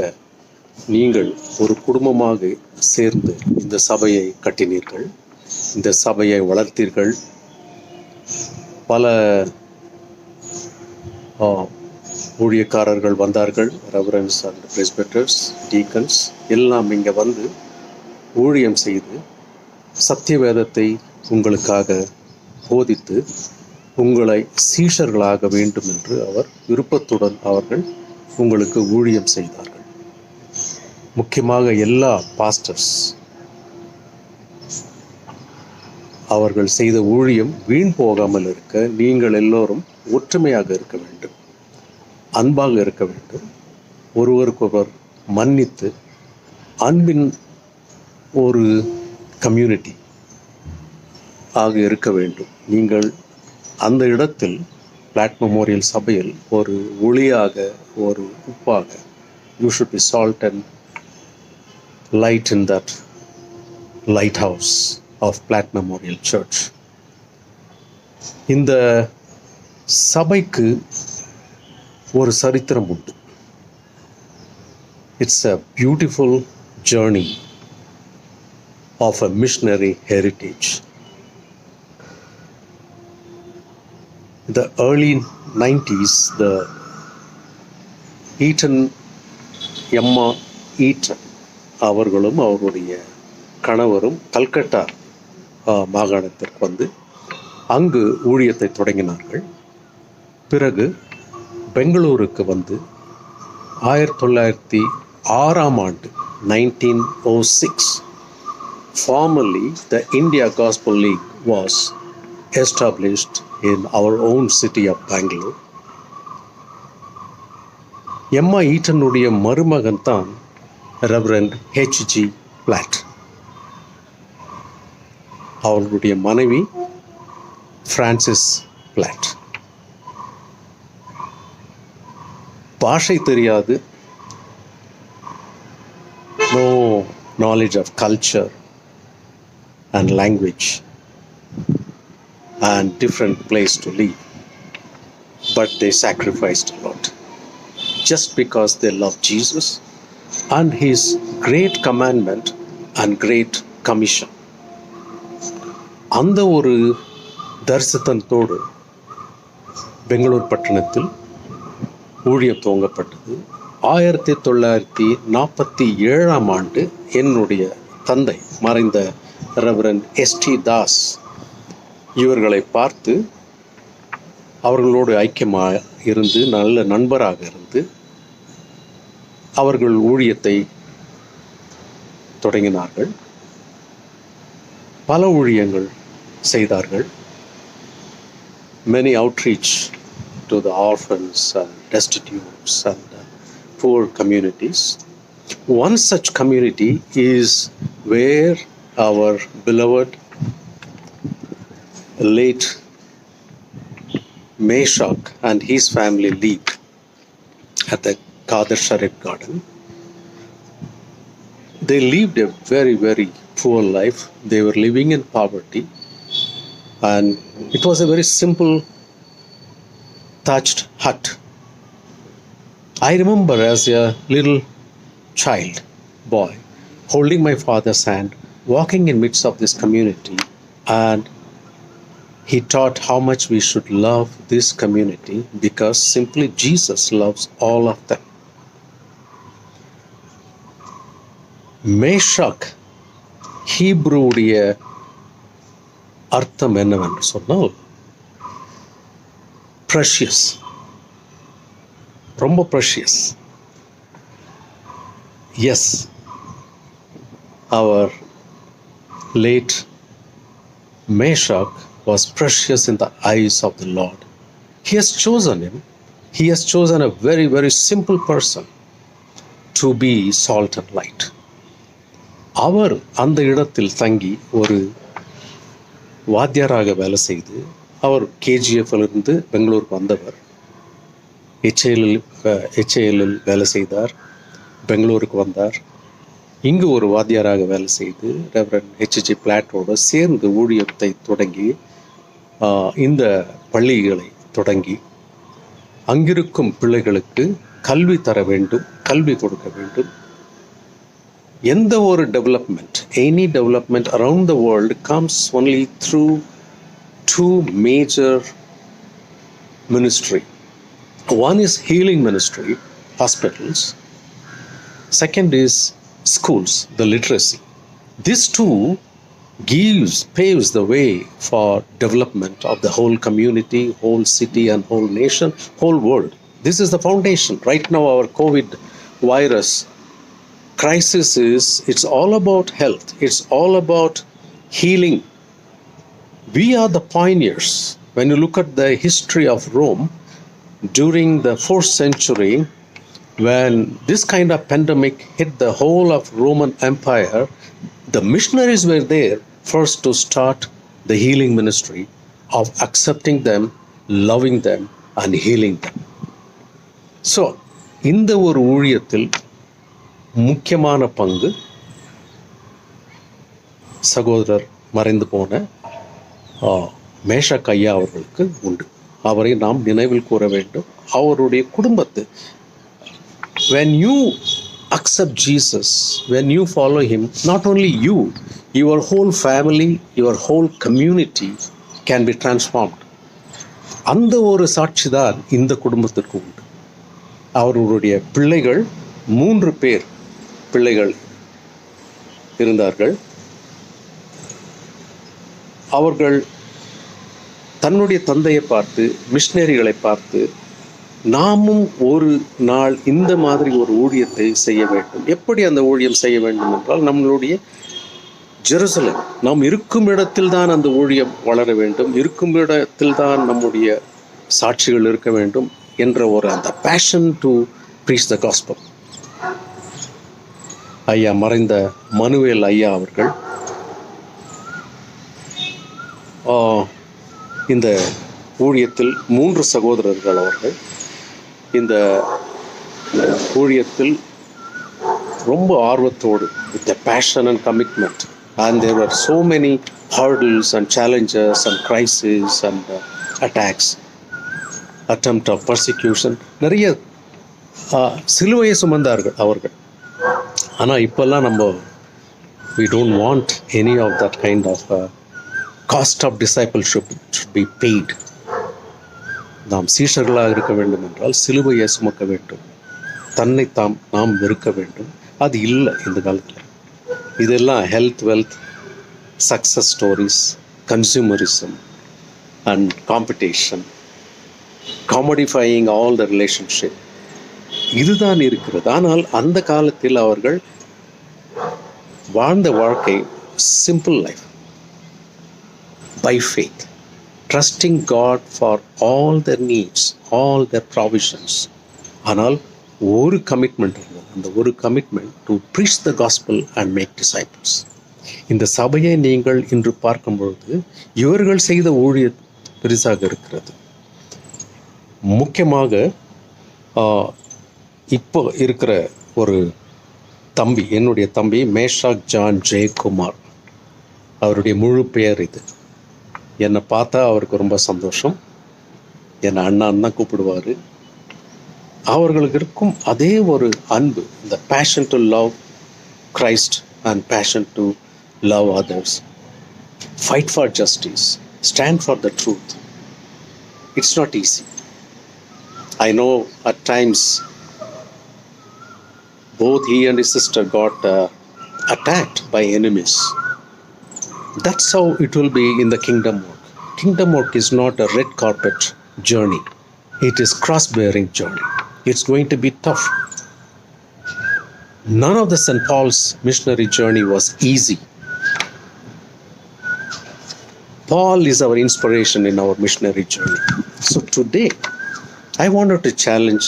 நீங்கள் ஒரு குடும்பமாக சேர்ந்து இந்த சபையை கட்டினீர்கள், இந்த சபையை வளர்த்தீர்கள். பல ஊழியக்காரர்கள் வந்தார்கள், ரெவரன்ஸ் அண்ட் பிரெஸ்பிட்டர்ஸ், டீக்கன்ஸ் எல்லாம் இங்கே வந்து ஊழியம் செய்து சத்திய வேதத்தை உங்களுக்காக போதித்து உங்களை சீஷர்களாக வேண்டும் என்று அவர் விருப்பத்துடன் அவர்கள் உங்களுக்கு ஊழியம் செய்தார்கள். முக்கியமாக எல்லா பாஸ்டர்ஸ் அவர்கள் செய்த ஊழியம் வீண் போகாமல் இருக்க நீங்கள் எல்லோரும் ஒற்றுமையாக இருக்க வேண்டும், அன்பாக இருக்க வேண்டும், ஒருவருக்கொருவர் மன்னித்து அன்பின் ஒரு கம்யூனிட்டி ஆக இருக்க வேண்டும். நீங்கள் அந்த இடத்தில் பிளாக் மெமோரியல் சபையில் ஒரு ஒளியாக, ஒரு உப்பாக, you should be salt and light in that light house of Black memorial church. இந்த சபைக்கு ஒரு சரித்திரம் உண்டு. It's a beautiful journey of a missionary heritage. In the early 90s, the எம்மா ஈட்டன் அவர்களும் அவருடைய கணவரும் கல்கட்டா மாகாணத்திற்கு வந்து அங்கு ஊழியத்தை தொடங்கினார்கள். பிறகு பெங்களூருக்கு வந்து 1906ஆம் ஆண்டு 1906 formally the India Gospel League was established in our own city of Bangalore. எம்மா ஈட்டனுடைய மருமகன் தான் ரெவரண்ட் H.G. பிளாட். அவர்களுடைய மனைவி பிரான்சிஸ் பிளாட். பாஷை தெரியாது, no knowledge of culture and language and different place to live, but they sacrificed a lot just because they love Jesus and his great commandment and great commission. அந்த ஒரு தரிசனத்தோடு பெங்களூர் பட்டணத்தில் ஊழியம் துவங்கப்பட்டது. 1947ஆம் ஆண்டு என்னுடைய தந்தை மறைந்த ரெவரண்ட் S.T. தாஸ் இவர்களை பார்த்து அவர்களோடு ஐக்கியமாக இருந்து நல்ல நண்பராக இருந்து அவர்கள் ஊழியத்தை தொடங்கினார்கள். பல ஊழியங்கள் செய்தார்கள். Many outreach to the orphans and destitutes and poor communities. One such community is where our beloved late Meshach and his family lived at the Kadir Sharif Garden. They lived a very, very poor life. They were living in poverty, and it was a very simple thatched hut. I remember as a little child boy holding my father's hand, walking in midst of this community, and he taught how much we should love this community because simply Jesus loves all of them. Meshach ஹீப்ரூடைய அர்த்தம் என்னவென்று சொன்னால் precious, ரொம்ப precious. Yes, அவர் late Meshach was precious in the eyes of the Lord. He has chosen him. He has chosen a very, very simple person to be salt and light. அவர் அந்த இடத்தில் தங்கி ஒரு வாத்தியாராக வேலை செய்து, அவர் KGF-லிருந்து பெங்களூருக்கு வந்தவர். HAL வேலை செய்தார், பெங்களூருக்கு வந்தார். இங்கு ஒரு வாத்தியாராக வேலை செய்து ரெவரண்ட் ஹெச்ஜி பிளாட்டோடு சேர்ந்து ஊழியத்தை தொடங்கி இந்த பள்ளிகளை தொடங்கி அங்கிருக்கும் பிள்ளைகளுக்கு கல்வி தர வேண்டும், கல்வி கொடுக்க வேண்டும். எந்த ஒரு development, any development around the world comes only through two major ministry. One is healing ministry, hospitals. Second is schools, the literacy. These two paves the way for development of the whole community, whole city and whole nation, whole world. This is the foundation. Right now our COVID virus crisis it's all about health. It's all about healing. We are the pioneers. When you look at the history of Rome, during the 4th century, when this kind of pandemic hit the whole of Roman Empire, the missionaries were there first to start the healing ministry of accepting them, loving them and healing them. So, இந்த ஒரு ஊழியத்தில் முக்கியமான பங்கு சகோதரர் மறைந்து போன Meshach ஐயா அவர்களுக்கு உண்டு. அவரை நாம் நினைவில் கூற வேண்டும். அவருடைய குடும்பத்து, when you accept Jesus, when you follow him, not only you, your whole family, your whole community can be transformed. அந்த ஒரு சாட்சி தான் இந்த குடும்பத்திற்கு உண்டு. அவர்களுடைய பிள்ளைகள் 3 பேர் பிள்ளைகள் இருந்தார்கள். அவர்கள் தன்னுடைய தந்தையை பார்த்து, மிஷனரிகளை பார்த்து, நாமும் ஒரு நாள் இந்த மாதிரி ஒரு ஊழியத்தை செய்ய வேண்டும். எப்படி அந்த ஊழியம் செய்ய வேண்டும் என்றால், நம்மளுடைய ஜெருசலேம், நாம் இருக்கும் இடத்தில் தான் அந்த ஊழியம் வளர வேண்டும், இருக்கும் இடத்தில் தான் நம்முடைய சாட்சிகள் இருக்க வேண்டும் என்ற ஒரு அந்த passion to preach the gospel. ஐயா மறைந்த மனுவேல் ஐயா அவர்கள் இந்த ஊழியத்தில் 3 சகோதரர்கள். அவர்கள் இந்த ஊழியத்தில் ரொம்ப ஆர்வத்தோடு, with a passion and commitment, and there were so many hurdles and challenges and crises and attacks, attempt of persecution, நிறைய சிலுவையை சுமந்தார்கள் அவர்கள். ஆனால் இப்போல்லாம் நம்ம we don't want any of that kind of cost of discipleship should be paid. நாம் சீஷர்களாக இருக்க வேண்டும் என்றால் சிலுவையை சுமக்க வேண்டும், தன்னை நாம் வெறுக்க வேண்டும். அது இல்லை இந்த காலத்தில். இதெல்லாம் health, wealth, success stories, consumerism and competition, commodifying all the relationship, இதுதான் இருக்கிறது. ஆனால் அந்த காலத்தில் அவர்கள் வாழ்ந்த வாழ்க்கை simple life, by faith, trusting God for all their needs, all their provisions. ஆனால் ஒரு கமிட்மெண்ட் இருந்தது. அந்த ஒரு commitment to preach the gospel and make disciples. இந்த சபையை நீங்கள் இன்று பார்க்கும் பொழுது இவர்கள் செய்த ஊழியம் பெரிசாக இருக்கிறது. முக்கியமாக இப்போ இருக்கிற ஒரு தம்பி, என்னுடைய தம்பி மேஷாக் ஜான் ஜெயக்குமார், அவருடைய முழு பெயர் இது. என்னை பார்த்தா அவருக்கு ரொம்ப சந்தோஷம். என்னை அண்ணான்னு தான் கூப்பிடுவார். அவர்களுக்கு இருக்கும் அதே ஒரு அன்பு, இந்த passion to love Christ and passion to love others, fight for justice, stand for the truth. It's not easy. I know at times both he and his sister got attacked by enemies. That's how it will be in the kingdom work. Kingdom work is not a red carpet journey. It is cross-bearing journey. It's going to be tough. None of the St. Paul's missionary journey was easy. Paul is our inspiration in our missionary journey. So today, I wanted to challenge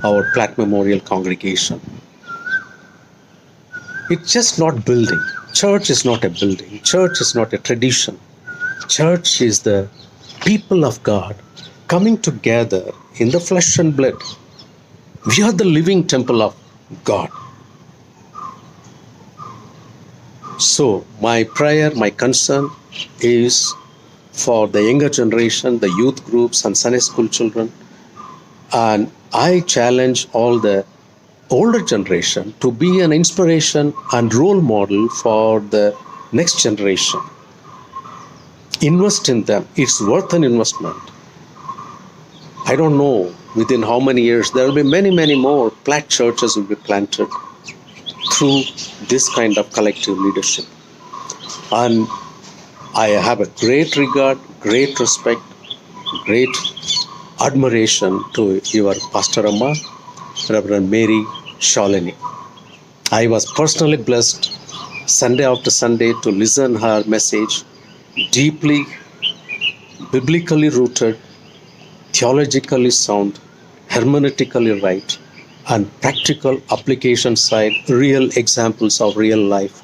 our Platt Memorial congregation. It's just not building. Church is not a building. Church is not a tradition. Church is the people of God coming together in the flesh and blood. We are the living temple of God. So my prayer, my concern is for the younger generation, the youth groups and Sunday school children. And I challenge all the older generation to be an inspiration and role model for the next generation. Invest in them. It's worth an investment. I don't know within how many years there will be many, many more Platt churches will be planted through this kind of collective leadership. And I have a great regard, great respect, great admiration to your Pastor Amma, Reverend Mary Shalini. I was personally blessed Sunday after Sunday to listen her message, deeply biblically rooted, theologically sound, hermeneutically right, and practical application side, real examples of real life.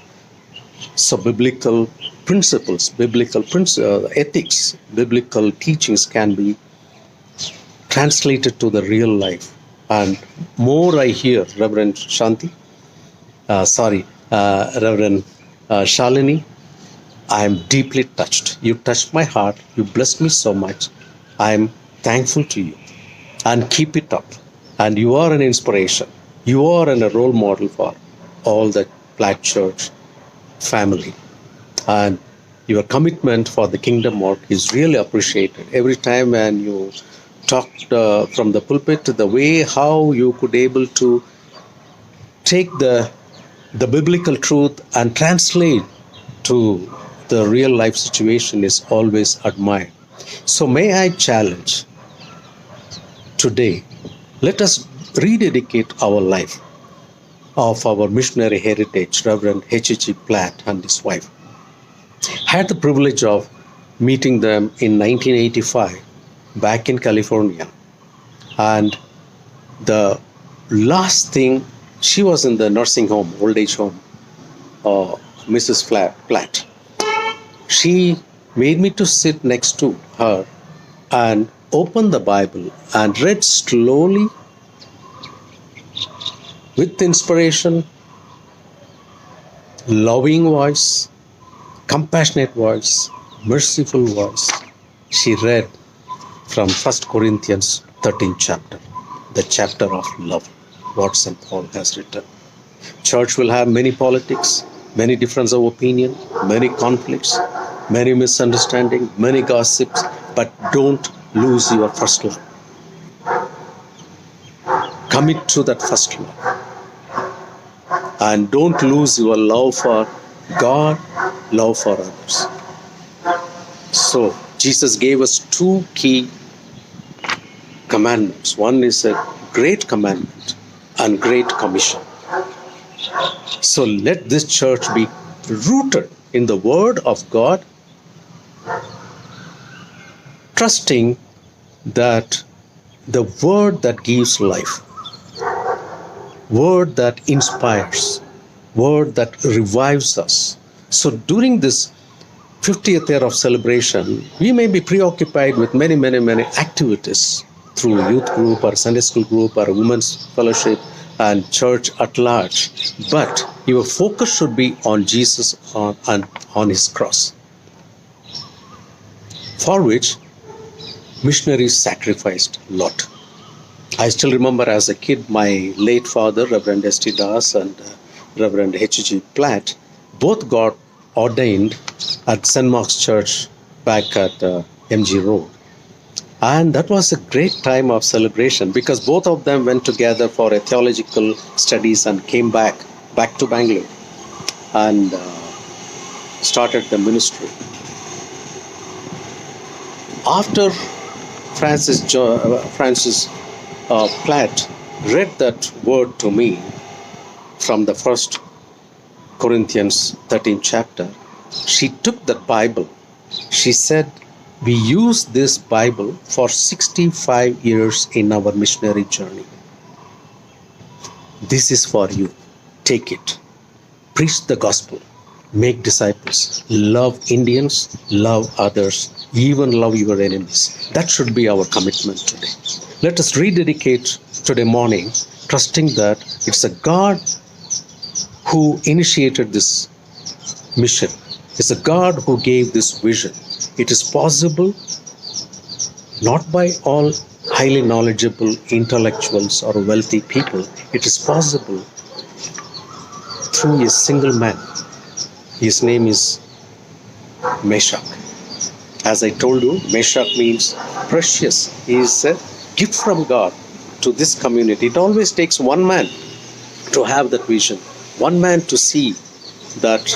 So biblical principles, ethics, biblical teachings can be translated to the real life. And more I hear Reverend Shalini, Shalini, I am deeply touched. You touched my heart. You blessed me so much. I am thankful to you. And keep it up. And you are an inspiration. You are a role model for all the Platt Church family. And your commitment for the kingdom work is really appreciated. Every time when you talked from the pulpit, the way how you could able to take the biblical truth and translate to the real life situation is always admired. So may I challenge today, let us rededicate our life of our missionary heritage, Reverend H.G. Platt and his wife. I had the privilege of meeting them in 1985 back in California. And the last thing, she was in the nursing home, old age home, Mrs. Platt. She made me to sit next to her and open the Bible and read slowly with inspiration, loving voice, compassionate voice, merciful voice. She read from 1 Corinthians 13th chapter, the chapter of love, what St. Paul has written. Church will have many politics, many differences of opinion, many conflicts, many misunderstandings, many gossips, but don't lose your first love. Commit to that first love. And don't lose your love for God, love for others. So, Jesus gave us two key commandments. One is a great commandment and great commission. So let this church be rooted in the word of God, trusting that the word that gives life, word that inspires, word that revives us. So during this 50th year of celebration, we may be preoccupied with many activities through youth group or Sunday school group or women's fellowship and church at large. But your focus should be on Jesus and on his cross, for which missionaries sacrificed a lot. I still remember as a kid, my late father, Reverend S.T. Das and Reverend H.G. Platt, both got ordained at St. Mark's Church back at MG Road. And that was a great time of celebration because both of them went together for a theological studies and came back to Bangalore and started the ministry. After Francis Platt read that word to me from the 1 Corinthians 13th chapter, she took that Bible. She said, we used this Bible for 65 years in our missionary journey. This is for you. Take it. Preach the gospel. Make disciples. Love Indians. Love others. Even love your enemies. That should be our commitment today. Let us rededicate today morning, trusting that it's a God who initiated this mission. It's a God who gave this vision. It is possible not by all highly knowledgeable intellectuals or wealthy people. It is possible through a single man. His name is Meshach. As I told you, Meshach means precious. He is a gift from God to this community. It always takes one man to have that vision, one man to see that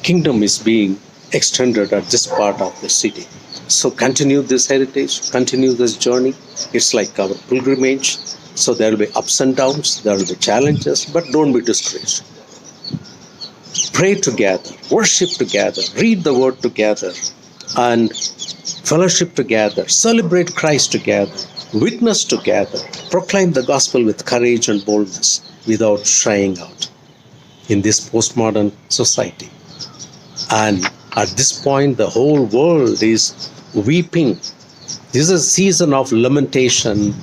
kingdom is being extended at this part of the city. So continue this heritage, continue this journey. It's like our pilgrimage. So there will be ups and downs, there will be challenges, but don't be discouraged. Pray together, worship together, read the word together, and fellowship together, celebrate Christ together, witness together, proclaim the gospel with courage and boldness without shying out in this postmodern society. And at this point, the whole world is weeping. This is a season of lamentation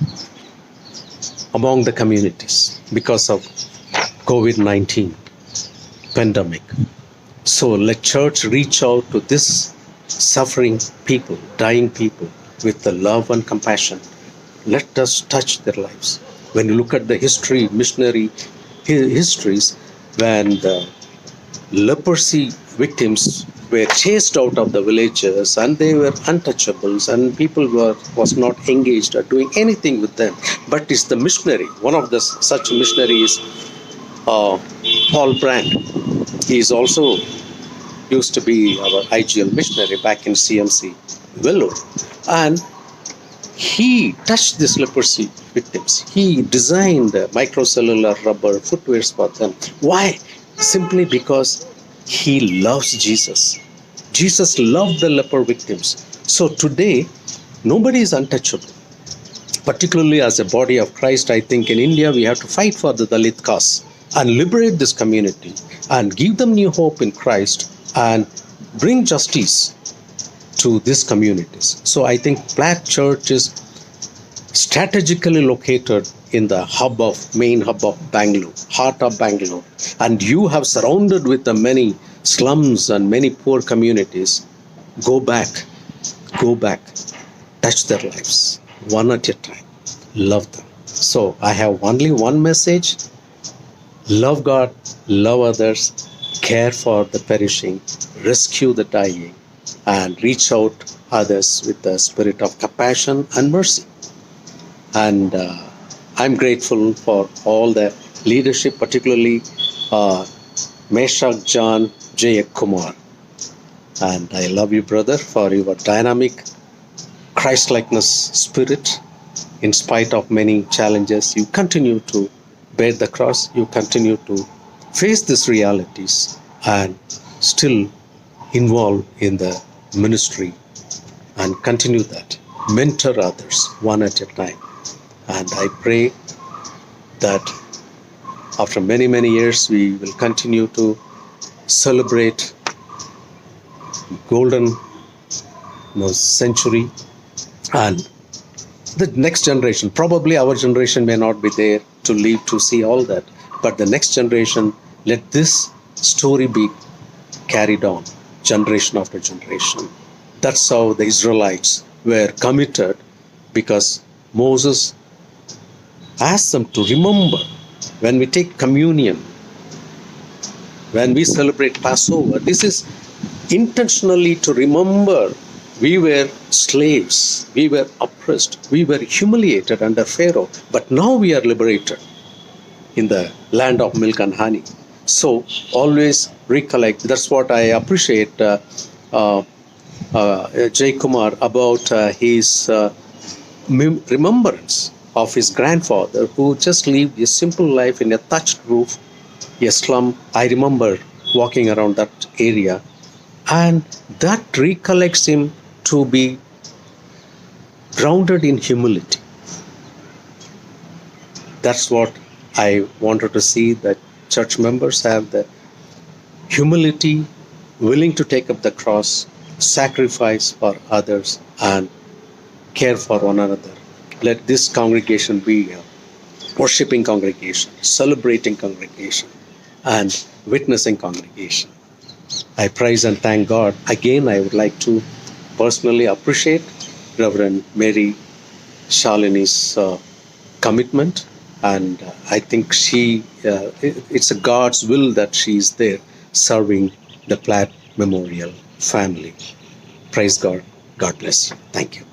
among the communities because of COVID-19 pandemic. So let church reach out to this suffering people, dying people with the love and compassion. Let us touch their lives. When you look at the history, missionary histories, when the leprosy victims were chased out of the villages and they were untouchables and people was not engaged or doing anything with them. But it's the missionary, one of the such missionaries, Paul Brand. He is also used to be our IGL missionary back in CMC Vellore, and he touched these leprosy victims. He designed microcellular rubber footwears for them. Why? Simply because he loves Jesus. Jesus loved the leper victims. So today, nobody is untouchable. Particularly as a body of Christ, I think in India we have to fight for the Dalit cause and liberate this community and give them new hope in Christ and bring justice to these communities. So I think Platt Church is strategically located in the main hub of Bangalore, heart of Bangalore. And you have surrounded with the many slums and many poor communities. Go back, touch their lives, one at a time, love them. So I have only one message: love God, love others, care for the perishing, rescue the dying, and reach out others with the spirit of compassion and mercy. And I'm grateful for all the leadership, particularly Meshach John Jayakumar. And I love you, brother, for your dynamic Christ-likeness spirit. In spite of many challenges, you continue to bear the cross, you continue to face these realities and still involve in the ministry and continue that. Mentor others one at a time. And I pray that after many, many years, we will continue to celebrate golden century, and the next generation, probably our generation may not be there to live to see all that, but the next generation, let this story be carried on generation after generation. That's how the Israelites were committed, because Moses asked them to remember. When we take communion, when we celebrate Passover, this is intentionally to remember we were slaves, we were oppressed, we were humiliated under Pharaoh, but now we are liberated in the land of milk and honey. So always recollect. That's what I appreciate Jay Kumar about his remembrance of his grandfather, who just lived a simple life in a thatched roof, a slum. I remember walking around that area, and that recollects him to be grounded in humility. That's what I wanted to see, that church members have the humility, willing to take up the cross, sacrifice for others, and care for one another. Let this congregation be a worshiping congregation, celebrating congregation, and witnessing congregation. I praise and thank God. Again, I would like to personally appreciate Reverend Mary Shalini's commitment, and I think it's a God's will that she is there serving the Platt Memorial family. Praise God. God bless you. Thank you.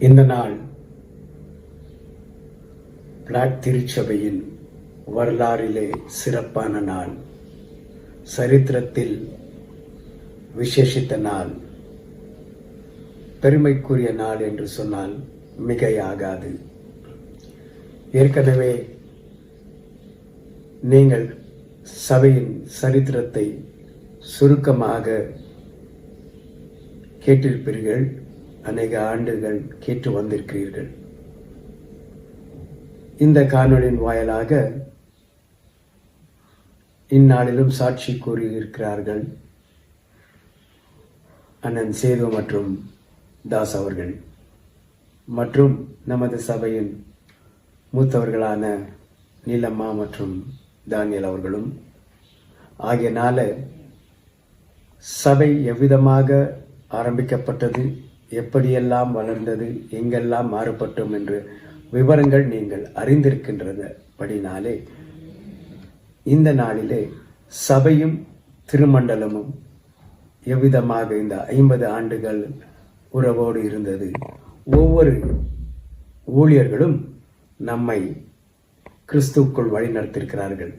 இந்த நாள் plot திருச்சபையின் வரலாறிலே சிறப்பான நாள், சரித்திரத்தில் விசேஷித்த நாள், பெருமைக்குரிய நாள் என்று சொன்னால் மிகையாகாது. ஏற்கனவே நீங்கள் சபையின் சரித்திரத்தை சுருக்கமாக கேட்டிருப்பீர்கள், அநேக ஆண்டுகள் கேட்டு வந்திருக்கிறீர்கள். இந்த காணொளியின் வாயிலாக இந்நாளிலும் சாட்சி கூறியிருக்கிறார்கள் அண்ணன் சேது மற்றும் தாஸ் அவர்கள், மற்றும் நமது சபையின் மூத்தவர்களான நீலம்மா மற்றும் தானியல் அவர்களும். ஆகியனால சபை எவ்விதமாக ஆரம்பிக்கப்பட்டது, எப்படியெல்லாம் வளர்ந்தது, எங்கெல்லாம் மாறுபட்டோம் என்று விவரங்கள் நீங்கள் அறிந்திருக்கின்றபடினாலே இந்த நாளிலே சபையும் திருமண்டலமும் எவ்விதமாக இந்த 50 ஆண்டுகள் உறவோடு இருந்தது. ஒவ்வொரு ஊழியர்களும் நம்மை கிறிஸ்துவுக்குள் வழிநடத்திருக்கிறார்கள்.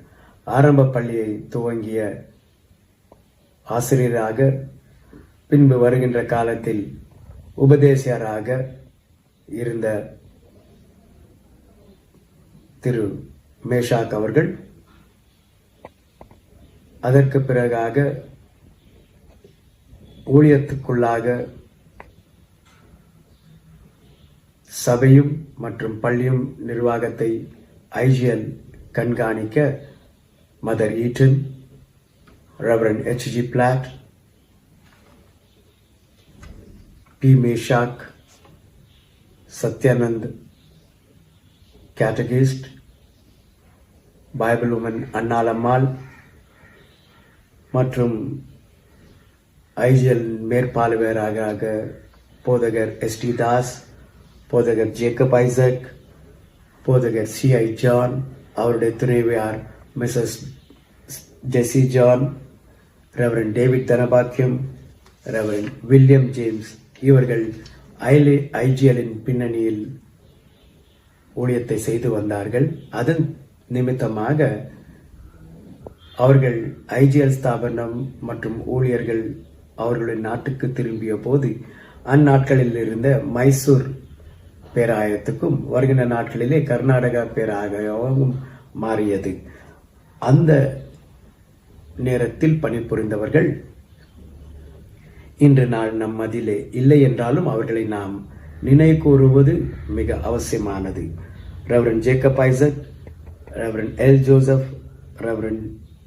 ஆரம்ப பள்ளியை துவங்கிய ஆசிரியராக, பின்பு வருகின்ற காலத்தில் உபதேசியராக இருந்த திரு மேஷாக் அவர்கள், அதற்கு பிறகாக ஊழியத்துக்குள்ளாக சபையும் மற்றும் பள்ளியும் நிர்வாகத்தை ஐஜிஎல் கண்காணிக்க mother Eaton, reverend H.G. Platt, P Meshach, Satyanand catechist, Bible woman Annalammal மற்றும் ஐஜிஎல் மேற்பார்வையாளராக போதகர் S.D. தாஸ், போதகர் ஜேக்கப் ஐசக், போதகர் C.I. ஜான், அவருடைய துணைவியார் Mrs Jessie John, reverend David Dhanabhagyam, reverend William James, இவர்கள் ஐஜிஎல்லின் பின்னணியில் ஊழியத்தை செய்து வந்தார்கள். அதன் நிமித்தமாக அவர்கள் ஐஜிஎல் ஸ்தாபனம் மற்றும் ஊழியர்கள் அவர்களுடைய நாட்டுக்கு திரும்பிய போது அந்நாட்களில் இருந்த மைசூர் பேராயத்துக்கும் வருகின்ற நாட்களிலே கர்நாடகா பேராயமும் மாறியது. அந்த நேரத்தில் பணிபுரிந்தவர்கள் இன்று நாள் நம் மத்தியிலே இல்லை என்றாலும் அவர்களை நாம் நினைவு கூறுவது மிக அவசியமானது. Reverend Jacob Isaac, reverend L Joseph, reverend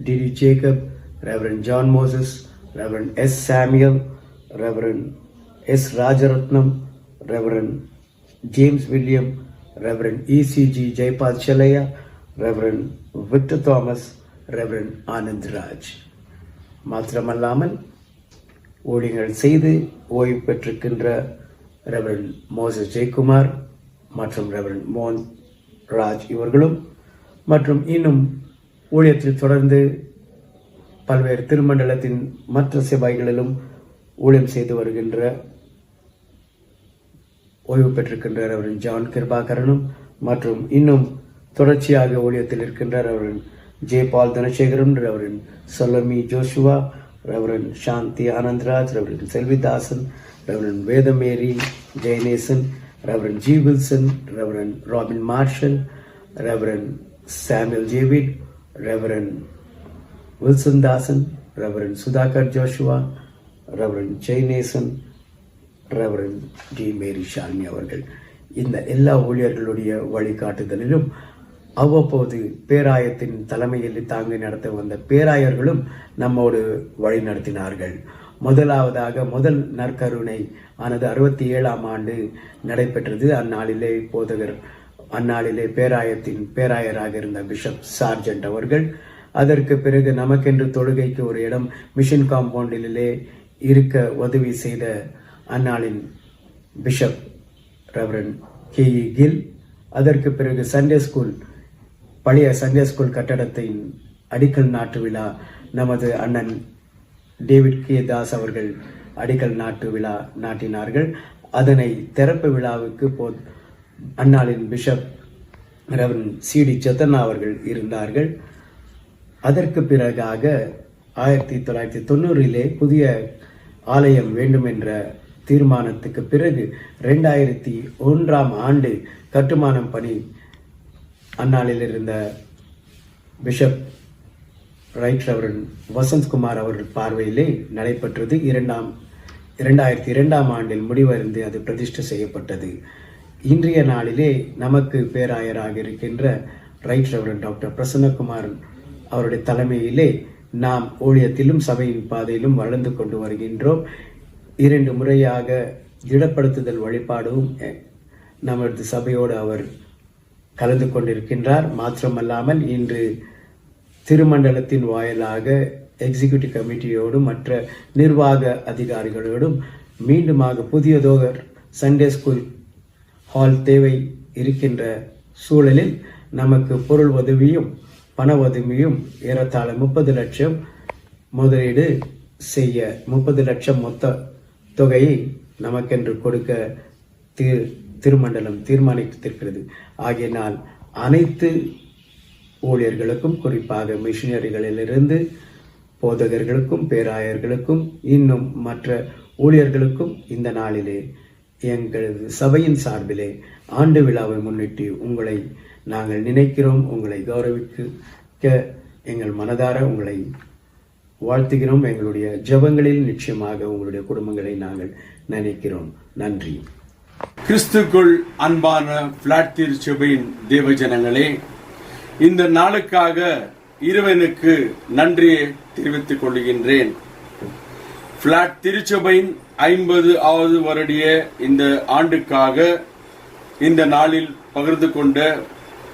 D.D. Jacob, reverend John Moses, reverend S. Samuel, reverend S. Rajaratnam, reverend James William, reverend E.C.G. Jeyapal Chelliah, reverend Victor Thomas, reverend Anand Raj. மாத்திரமல்லாமல் ஊழியர்கள் செய்து ஓய்வு பெற்றிருக்கின்ற ரெவரண்ட் மோசஸ் ஜெயக்குமார் மற்றும் ரெவரண்ட் மோகன் ராஜ் இவர்களும், மற்றும் இன்னும் ஊழியத்தில் தொடர்ந்து பல்வேறு திருமண்டலத்தின் மற்ற சபைகளிலும் ஊழியம் செய்து வருகின்ற ஓய்வு பெற்றிருக்கின்ற ரெவரண்ட் ஜான் கிருபாகரனும், மற்றும் இன்னும் தொடர்ச்சியாக ஊழியத்தில் இருக்கின்ற reverend J Paul Dhanasekaran, reverend Salome Joshua, reverend Shanthi Anandraj, reverend Selvidasan, reverend Vedamary Jeyanesan, reverend G Wilson, reverend Robin Marshall, reverend Samuel Jevid, reverend Wilson Dasan, reverend Sudhakar Joshua, reverend Jeyanesan, reverend D Mary Shalini அவர்கள். இந்த எல்லா ஊழியர்களுடைய வழிகாட்டுதலிலும் அவ்வப்போது பேராயத்தின் தலைமையில் தாங்கி நடத்த வந்த பேராயர்களும் நம்மோடு வழி நடத்தினார்கள். முதலாவதாக முதல் நற்கருணை ஆனது 67ஆம் ஆண்டு நடைபெற்றது. அந்நாளிலே போதகர், அந்நாளிலே பேராயத்தின் பேராயராக இருந்த பிஷப் சார்ஜென்ட் அவர்கள், அதற்கு பிறகு நமக்கென்று தொழுகைக்கு ஒரு இடம் மிஷன் காம்பவுண்டிலே இருக்க உதவி செய்த அந்நாளின் பிஷப் ரெவரண்ட் K.E. கில், அதற்கு பிறகு சண்டே ஸ்கூல், பழைய சண்டே ஸ்கூல் கட்டடத்தின் அடிக்கல் நாட்டு விழா நமது அண்ணன் டேவிட் கே தாஸ் அவர்கள் அடிக்கல் நாட்டு விழா நாட்டினார்கள். அதனை திறப்பு விழாவுக்கு அந்நாளின் பிஷப் ரெவரண்ட் C.D. சத்தன்னா அவர்கள் இருந்தார்கள். அதற்கு பிறகாக 1990 புதிய ஆலயம் வேண்டும் என்ற தீர்மானத்துக்கு பிறகு 2001ஆம் ஆண்டு கட்டுமானம் பணி அந்நாளில் இருந்த பிஷப் ரைட் ரெவரண்ட் வசந்த்குமார் அவர்கள் பார்வையிலே நடைபெற்றது. 2002ஆம் ஆண்டில் முடிவடைந்து அது பிரதிஷ்டை செய்யப்பட்டது. இன்றைய நாளிலே நமக்கு பேராயராக இருக்கின்ற ரைட் ரெவரண்ட் டாக்டர் பிரசன்னகுமார் அவருடைய தலைமையிலே நாம் ஊழியத்திலும் சபையின் பாதையிலும் வளர்ந்து கொண்டு வருகின்றோம். 2 முறையாக திடப்படுத்துதல் வழிபாடும் நமது சபையோடு அவர் கலந்து கொண்டிருக்கின்றார். மாத்திரமல்லாமல் இன்று திருமண்டலத்தின் வாயிலாக எக்ஸிகியூட்டிவ் கமிட்டியோடும் மற்ற நிர்வாக அதிகாரிகளோடும் மீண்டுமாக புதியதோர் சண்டே ஸ்கூல் ஹால் தேவை இருக்கின்ற சூழலில் நமக்கு பொருள் உதவியும் பண உதவியும் ஏறத்தாழ 30 லட்சம் முதலீடு செய்ய 30 லட்சம் மொத்த தொகையை நமக்கென்று கொடுக்க திருமண்டலம் தீர்மானித்திருக்கிறது. ஆகையினால் அனைத்து ஊழியர்களுக்கும், குறிப்பாக மிஷினரிகளிலிருந்து போதகர்களுக்கும், பேராயர்களுக்கும், இன்னும் மற்ற ஊழியர்களுக்கும் இந்த நாளிலே எங்களது சபையின் சார்பிலே ஆண்டு விழாவை முன்னிட்டு உங்களை நாங்கள் நினைக்கிறோம். உங்களை கௌரவிக்க எங்கள் மனதார உங்களை வாழ்த்துகிறோம். எங்களுடைய ஜெபங்களில் நிச்சயமாக உங்களுடைய குடும்பங்களை நாங்கள் நினைக்கிறோம். நன்றி. கிறிஸ்துக்குள் அன்பான பிளாட் திருச்சபையின் தேவஜனங்களே, இந்த நாளுக்காக இறைவனுக்கு நன்றியை தெரிவித்துக் கொள்கின்றேன். பிளாட் திருச்சபையின் 50வது வருடைய இந்த ஆண்டுக்காக இந்த நாளில் பகிர்ந்து கொண்ட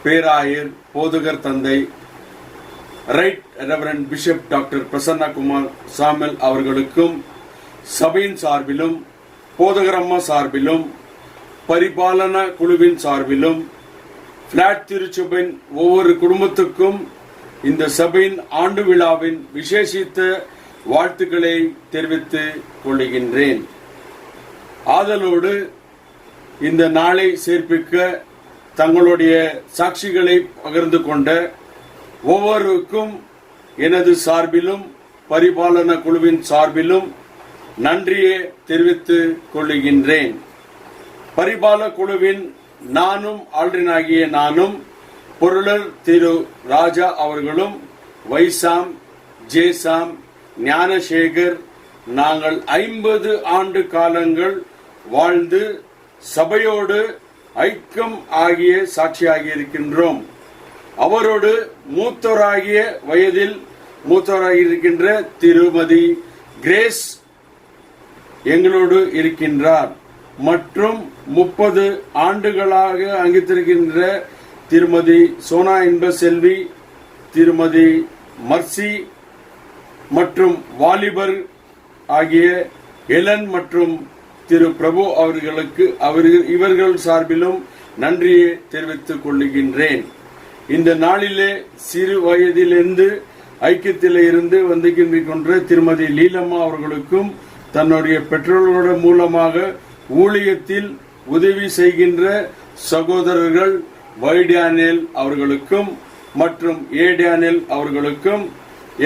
பேராயர் போதகர் தந்தை right reverend bishop doctor Prasanna Kumar Samuel அவர்களுக்கும் சபையின் சார்பிலும், போதகரம்மா சார்பிலும், பரிபாலன குழுவின் சார்பிலும், பிளாட் திருச்சபையின் ஒவ்வொரு குடும்பத்துக்கும் இந்த சபையின் ஆண்டு விழாவின் விசேஷித்த வாழ்த்துக்களை தெரிவித்துக் கொள்கின்றேன். ஆதலோடு இந்த நாளை சேர்ப்பிக்க தங்களுடைய சாட்சிகளை பகிர்ந்து கொண்ட ஒவ்வொருக்கும் எனது சார்பிலும், பரிபாலன குழுவின் சார்பிலும் நன்றியை தெரிவித்துக் கொள்கின்றேன். பரிபாலன குழுவின் நானும் ஆல்ட்ரினாகிய நானும், பொருளர் திரு ராஜா அவர்களும், வைசாம், ஜேசாம், ஞானசேகர், நாங்கள் 50 ஆண்டு காலங்கள் வாழ்ந்து சபையோடு ஐக்கியம் ஆகிய சாட்சியாகி இருக்கின்றோம். அவரோடு வயதில் மூத்தோராகி இருக்கின்ற திருமதி கிரேஸ் எங்களோடு இருக்கின்றார். மற்றும் 30 ஆண்டுகளாக அங்கித்திருக்கின்ற திருமதி சோனா இன்ப செல்வி, திருமதி மர்சி மற்றும் வாலிபர் ஆகிய எலன் மற்றும் திரு பிரபு அவர்களுக்கு இவர்கள் சார்பிலும் நன்றியை தெரிவித்துக் கொள்கின்றேன். இந்த நாளிலே சிறு வயதிலிருந்து ஐக்கியத்திலே இருந்து வந்துகின்ற திருமதி லீலம்மா அவர்களுக்கும், தன்னுடைய பெற்றோர்களோட மூலமாக ஊழியத்தில் உதவி செய்கின்ற சகோதரர்கள் வைடியானேல் அவர்களுக்கும் மற்றும் ஏடியானேல் அவர்களுக்கும்,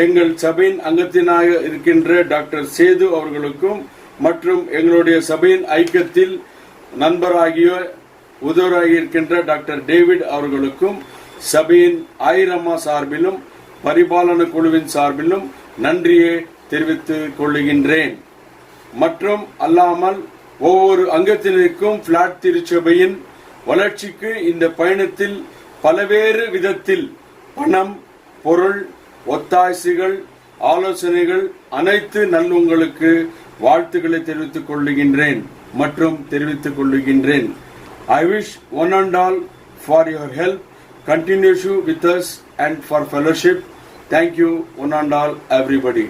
எங்கள் சபையின் அங்கத்தினாக இருக்கின்ற டாக்டர் சேது அவர்களுக்கும் மற்றும் எங்களுடைய சபையின் ஐக்கியத்தில் நண்பராகிய உதவராகி இருக்கின்ற டாக்டர் டேவிட் அவர்களுக்கும் சபையின் ஆயிரம்மா சார்பிலும் பரிபாலன குழுவின் சார்பிலும் நன்றியை தெரிவித்துக் கொள்கின்றேன். மற்றும் அல்லாமல் ஒவ்வொரு அங்கத்தினருக்கும் பிளாட் திருச்சபையின் வளர்ச்சிக்கு இந்த பயணத்தில் பல்வேறு விதத்தில் பணம், பொருள், ஒத்தாசைகள், ஆலோசனைகள் அனைத்து நல்லுங்களுக்கு வாழ்த்துக்களை தெரிவித்துக் கொள்ளுகின்றேன் மற்றும் தெரிவித்துக் கொள்ளுகின்றேன். I wish one and all for your help, continue with us and for fellowship. Thank you one and all everybody.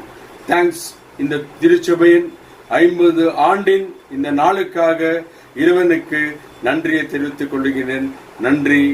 Thanks. இந்த திருச்சபையின் 50 ஆண்டின் இந்த நாளுக்காக இறைவனுக்கு நன்றியை தெரிவித்துக் கொள்கிறேன். நன்றி.